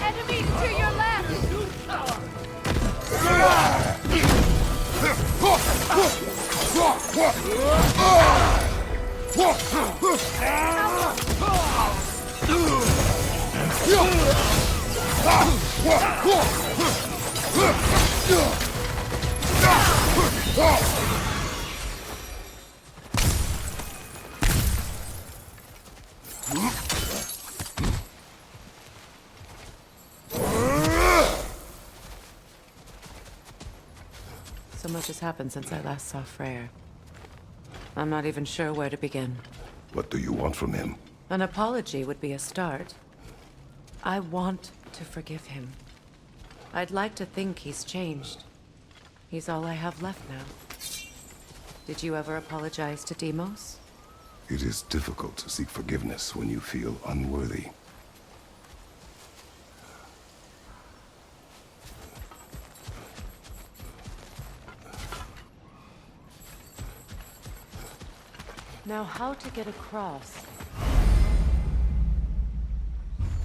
Enemies to your left! So much has happened since I last saw Freya. I'm not even sure where to begin. What do you want from him? An apology would be a start. I want to forgive him. I'd like to think he's changed. He's all I have left now. Did you ever apologize to Deimos? It is difficult to seek forgiveness when you feel unworthy. Now, how to get across?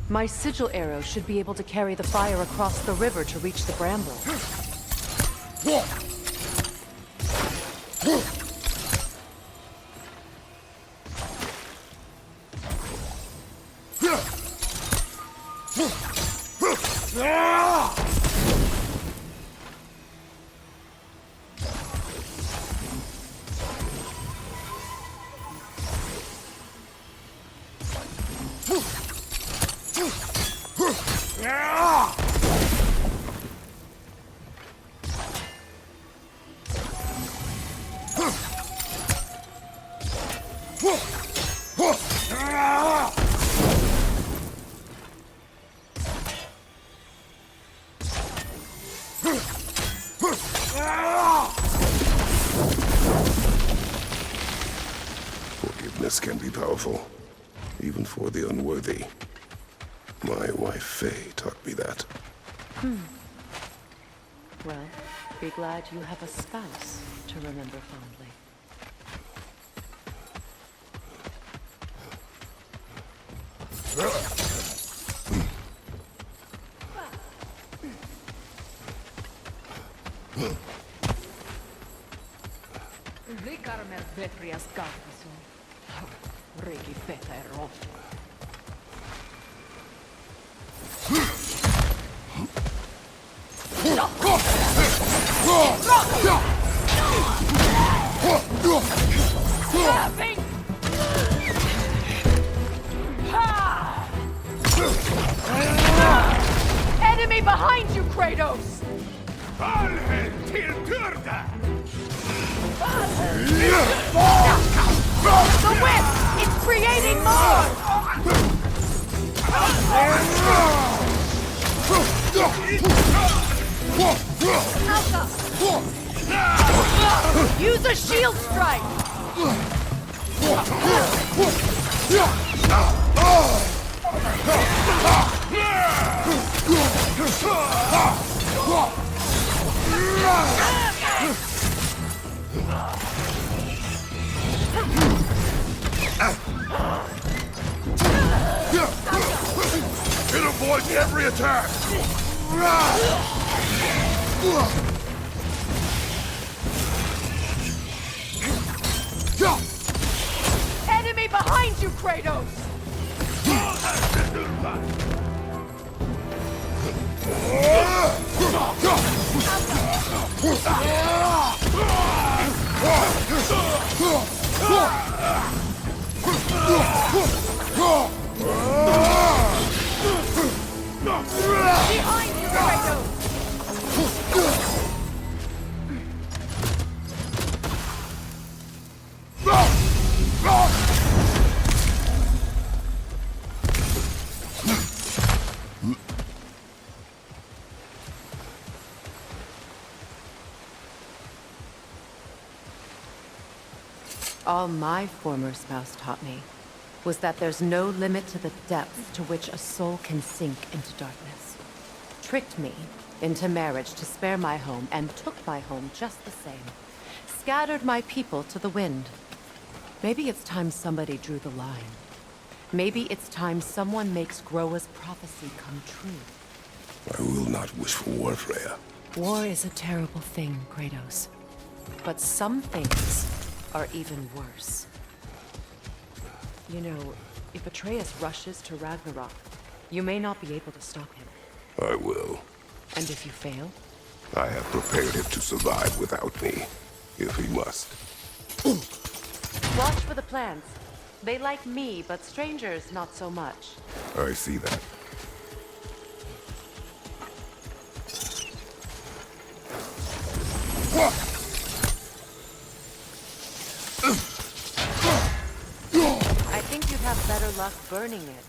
My sigil arrow should be able to carry the fire across the river to reach the bramble. Forgiveness can be powerful, even for the unworthy. My wife, Faye, taught me that. Well, be glad you have a spouse to remember fondly. Enemy behind you, Kratos! The whip! It's creating more! Use a shield strike! It avoids every attack! Enemy behind you, Kratos! Behind you, Kratos! All my former spouse taught me was that there's no limit to the depth to which a soul can sink into darkness. Tricked me into marriage to spare my home and took my home just the same. Scattered my people to the wind. Maybe it's time somebody drew the line. Maybe it's time someone makes Groa's prophecy come true. I will not wish for war, Freya. War is a terrible thing, Kratos. But some things are even worse. You know, if Atreus rushes to Ragnarok, you may not be able to stop him. I will. And if you fail? I have prepared him to survive without me, if he must. Watch for the plants. They like me, but strangers not so much. I see that. I think you'd have better luck burning it.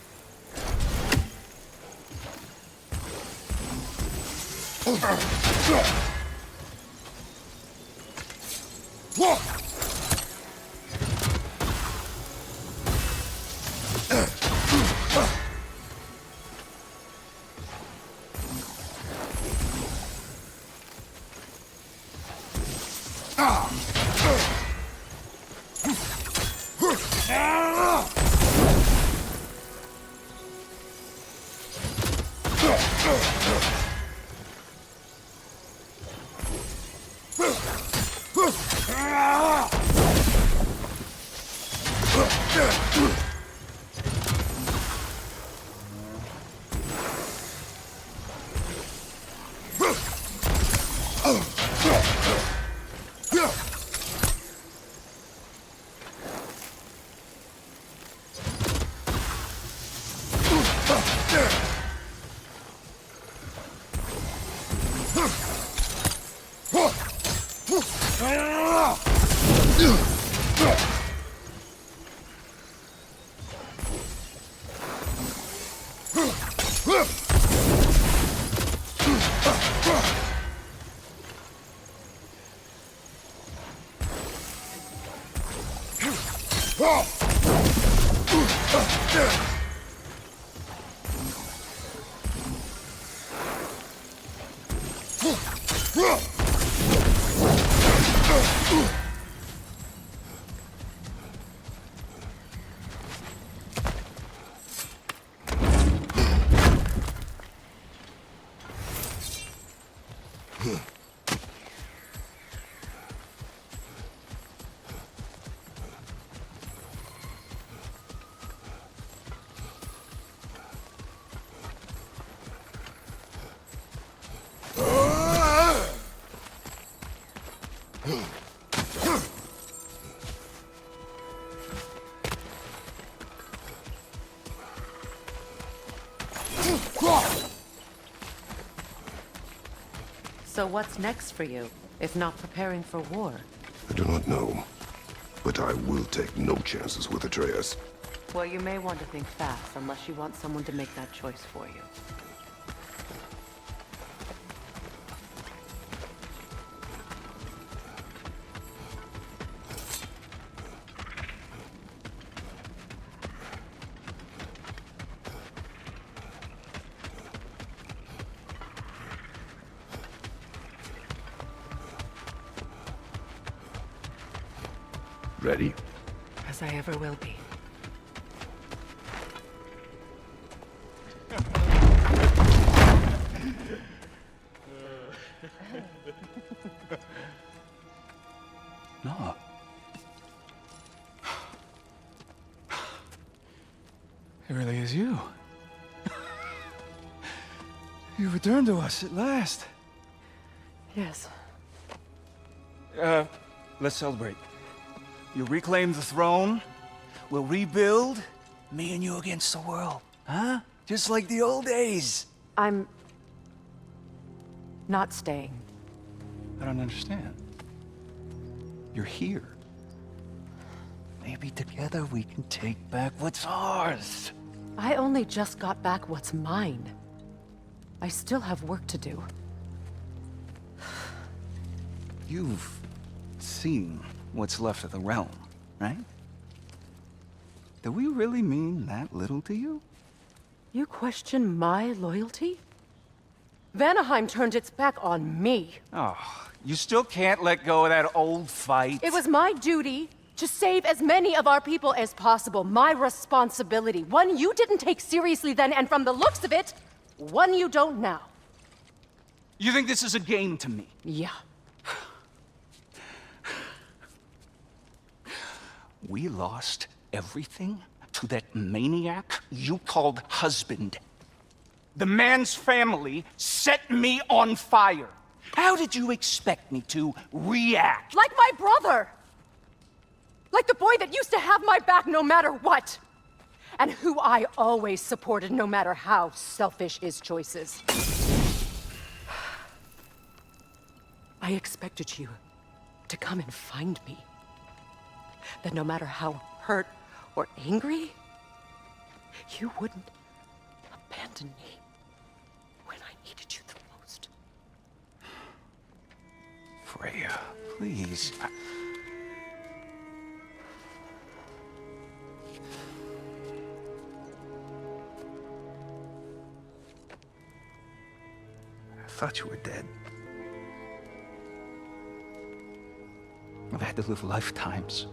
So what's next for you, if not preparing for war? I do not know, but I will take no chances with Atreus. Well, you may want to think fast, unless you want someone to make that choice for you. Ready? As I ever will be. No. It really is you. You returned to us at last. Yes. Let's celebrate. You reclaim the throne. We'll rebuild. Me and you against the world. Huh? Just like the old days. I'm... not staying. I don't understand. You're here. Maybe together we can take back what's ours. I only just got back what's mine. I still have work to do. You've seen what's left of the realm, right? Do we really mean that little to you? You question my loyalty? Vanaheim turned its back on me. Oh, you still can't let go of that old fight. It was my duty to save as many of our people as possible. My responsibility. One you didn't take seriously then, and from the looks of it, one you don't now. You think this is a game to me? Yeah. We lost everything to that maniac you called husband. The man's family set me on fire. How did you expect me to react? Like my brother! Like the boy that used to have my back no matter what! And who I always supported no matter how selfish his choices. I expected you to come and find me. That no matter how hurt or angry, you wouldn't abandon me when I needed you the most. Freya, please. I thought you were dead. I've had to live lifetimes.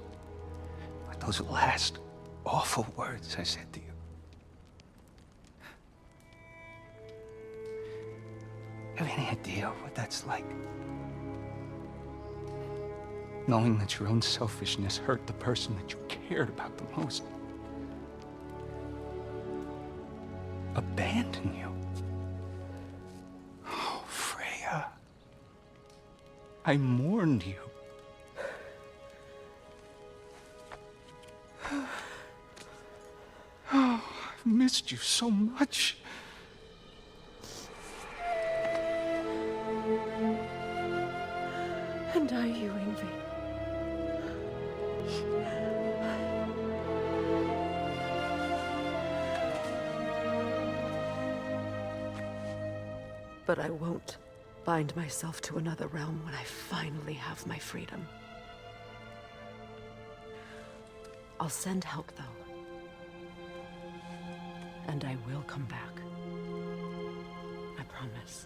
But those last awful words I said to you. Have any idea what that's like? Knowing that your own selfishness hurt the person that you cared about the most. Abandon you. Oh, Freya. I mourned you. Oh, I've missed you so much. And I you, Envy. But I won't bind myself to another realm when I finally have my freedom. I'll send help, though. And I will come back. I promise.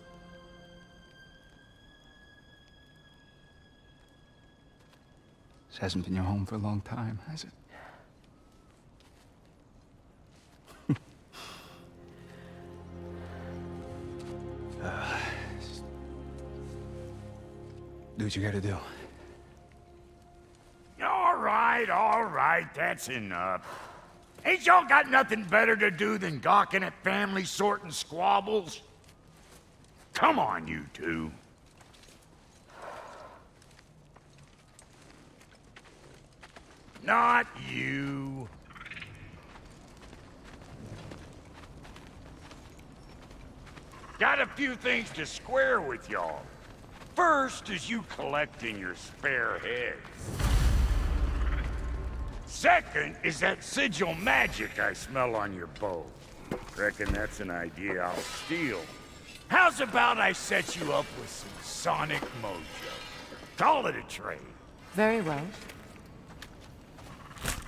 This hasn't been your home for a long time, has it? Do what you gotta do. All right, that's enough. Ain't y'all got nothing better to do than gawking at family sorting squabbles? Come on, you two. Not you. Got a few things to square with y'all. First is you collecting your spare heads. Second is that sigil magic I smell on your bow. Reckon that's an idea I'll steal. How's about I set you up with some sonic mojo? Call it a trade. Very well.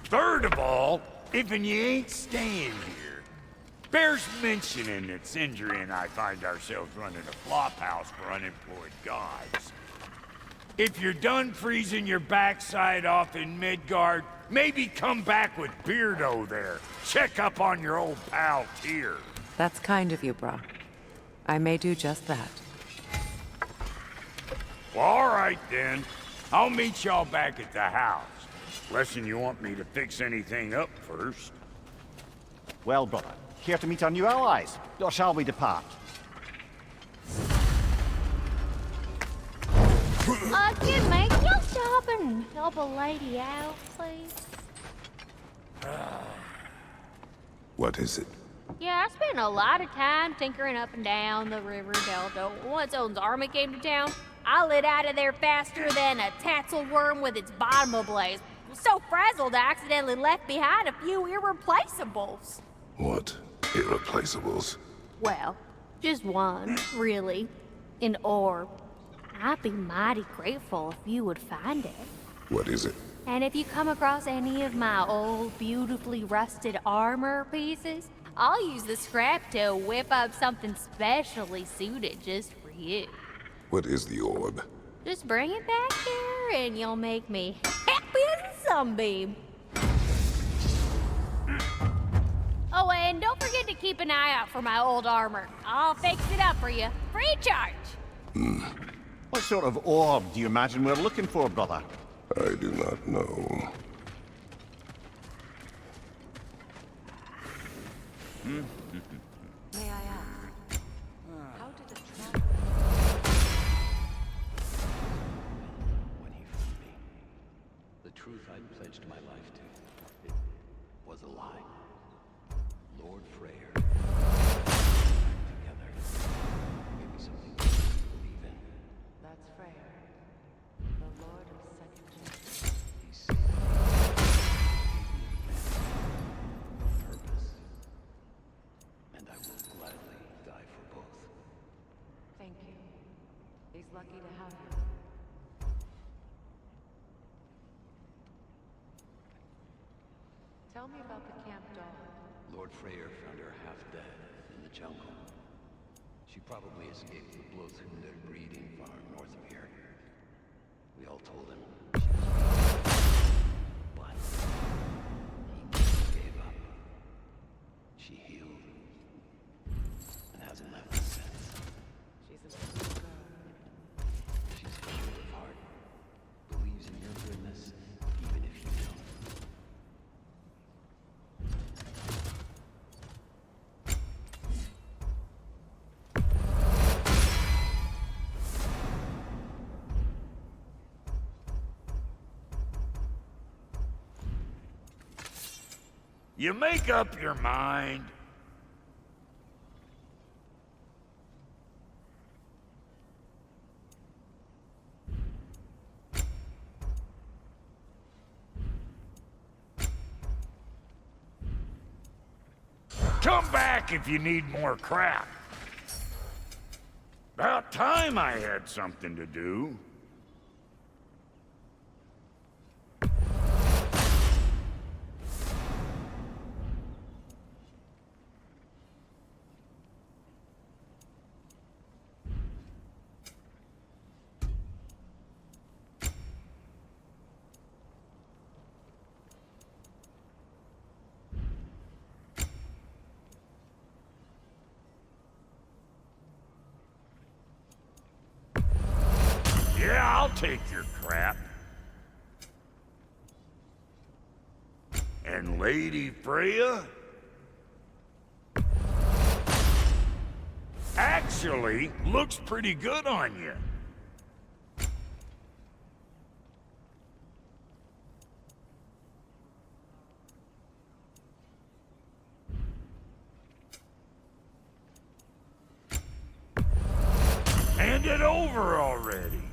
Third of all, if you ain't staying here, bears mentioning that Sindri and I find ourselves running a flop house for unemployed gods. If you're done freezing your backside off in Midgard, maybe come back with Beardo there. Check up on your old pal Tyr. That's kind of you, brah. I may do just that. Well, all right then. I'll meet y'all back at the house. Lesson you want me to fix anything up first. Well, brother, care to meet our new allies? Or shall we depart? Kid, mate, can you stop and help a lady out, please? What is it? Yeah, I spent a lot of time tinkering up and down the river delta. Once Odin's army came to town, I lit out of there faster than a tassel worm with its bottom ablaze. So frazzled, I accidentally left behind a few irreplaceables. What? Irreplaceables? Well, just one, really. An orb. I'd be mighty grateful if you would find it. What is it? And if you come across any of my old, beautifully rusted armor pieces, I'll use the scrap to whip up something specially suited just for you. What is the orb? Just bring it back here and you'll make me happy as a sunbeam. Oh, and don't forget to keep an eye out for my old armor. I'll fix it up for you, free of charge. What sort of orb do you imagine we're looking for, brother? I do not know. May I ask, how did it travel? When he found me, the truth I'd pledged my life to, it was a lie. Lord Freya. Together. Maybe something to believe in. That's Freya, the Lord of Second Generation. He saved me. A purpose. And I will gladly die for both. Thank you. He's lucky to have you. Tell me about the camp dog. Lord Freya found her half dead in the jungle. She probably escaped the Blothhunder breeding farm north of here. We all told him she was weak. But he gave up. She healed. And hasn't left us since. She's a beautiful girl. She's pure of heart. Believes in your goodness, even if you don't. You make up your mind. Come back if you need more crap. About time I had something to do. Yeah, I'll take your crap. And Lady Freya? Actually, looks pretty good on you. Hand it over already.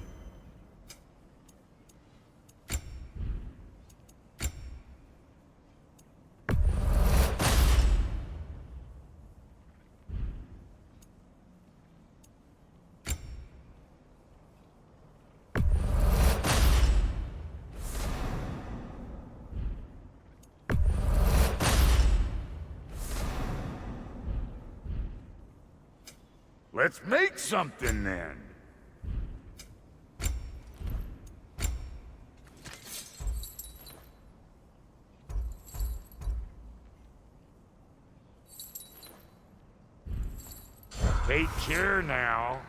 Let's make something then. Take care now.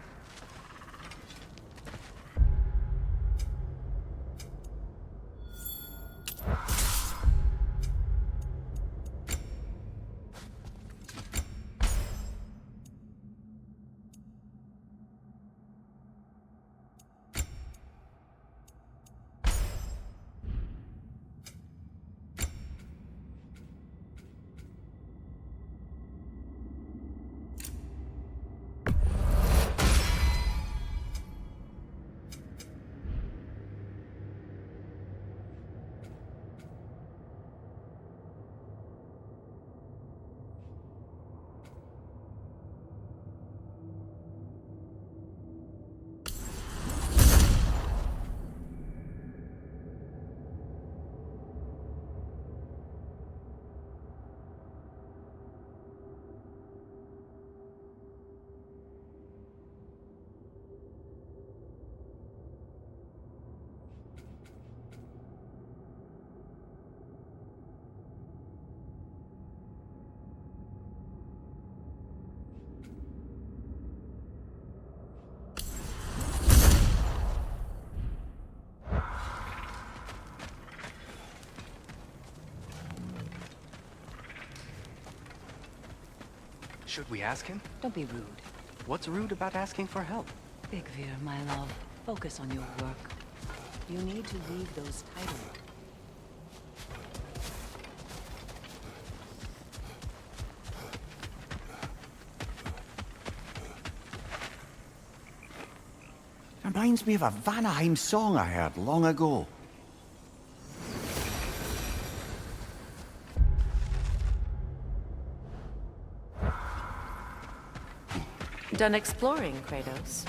Should we ask him? Don't be rude. What's rude about asking for help? Big Veer, my love. Focus on your work. You need to leave those titles. Reminds me of a Vanaheim song I heard long ago. Done exploring, Kratos?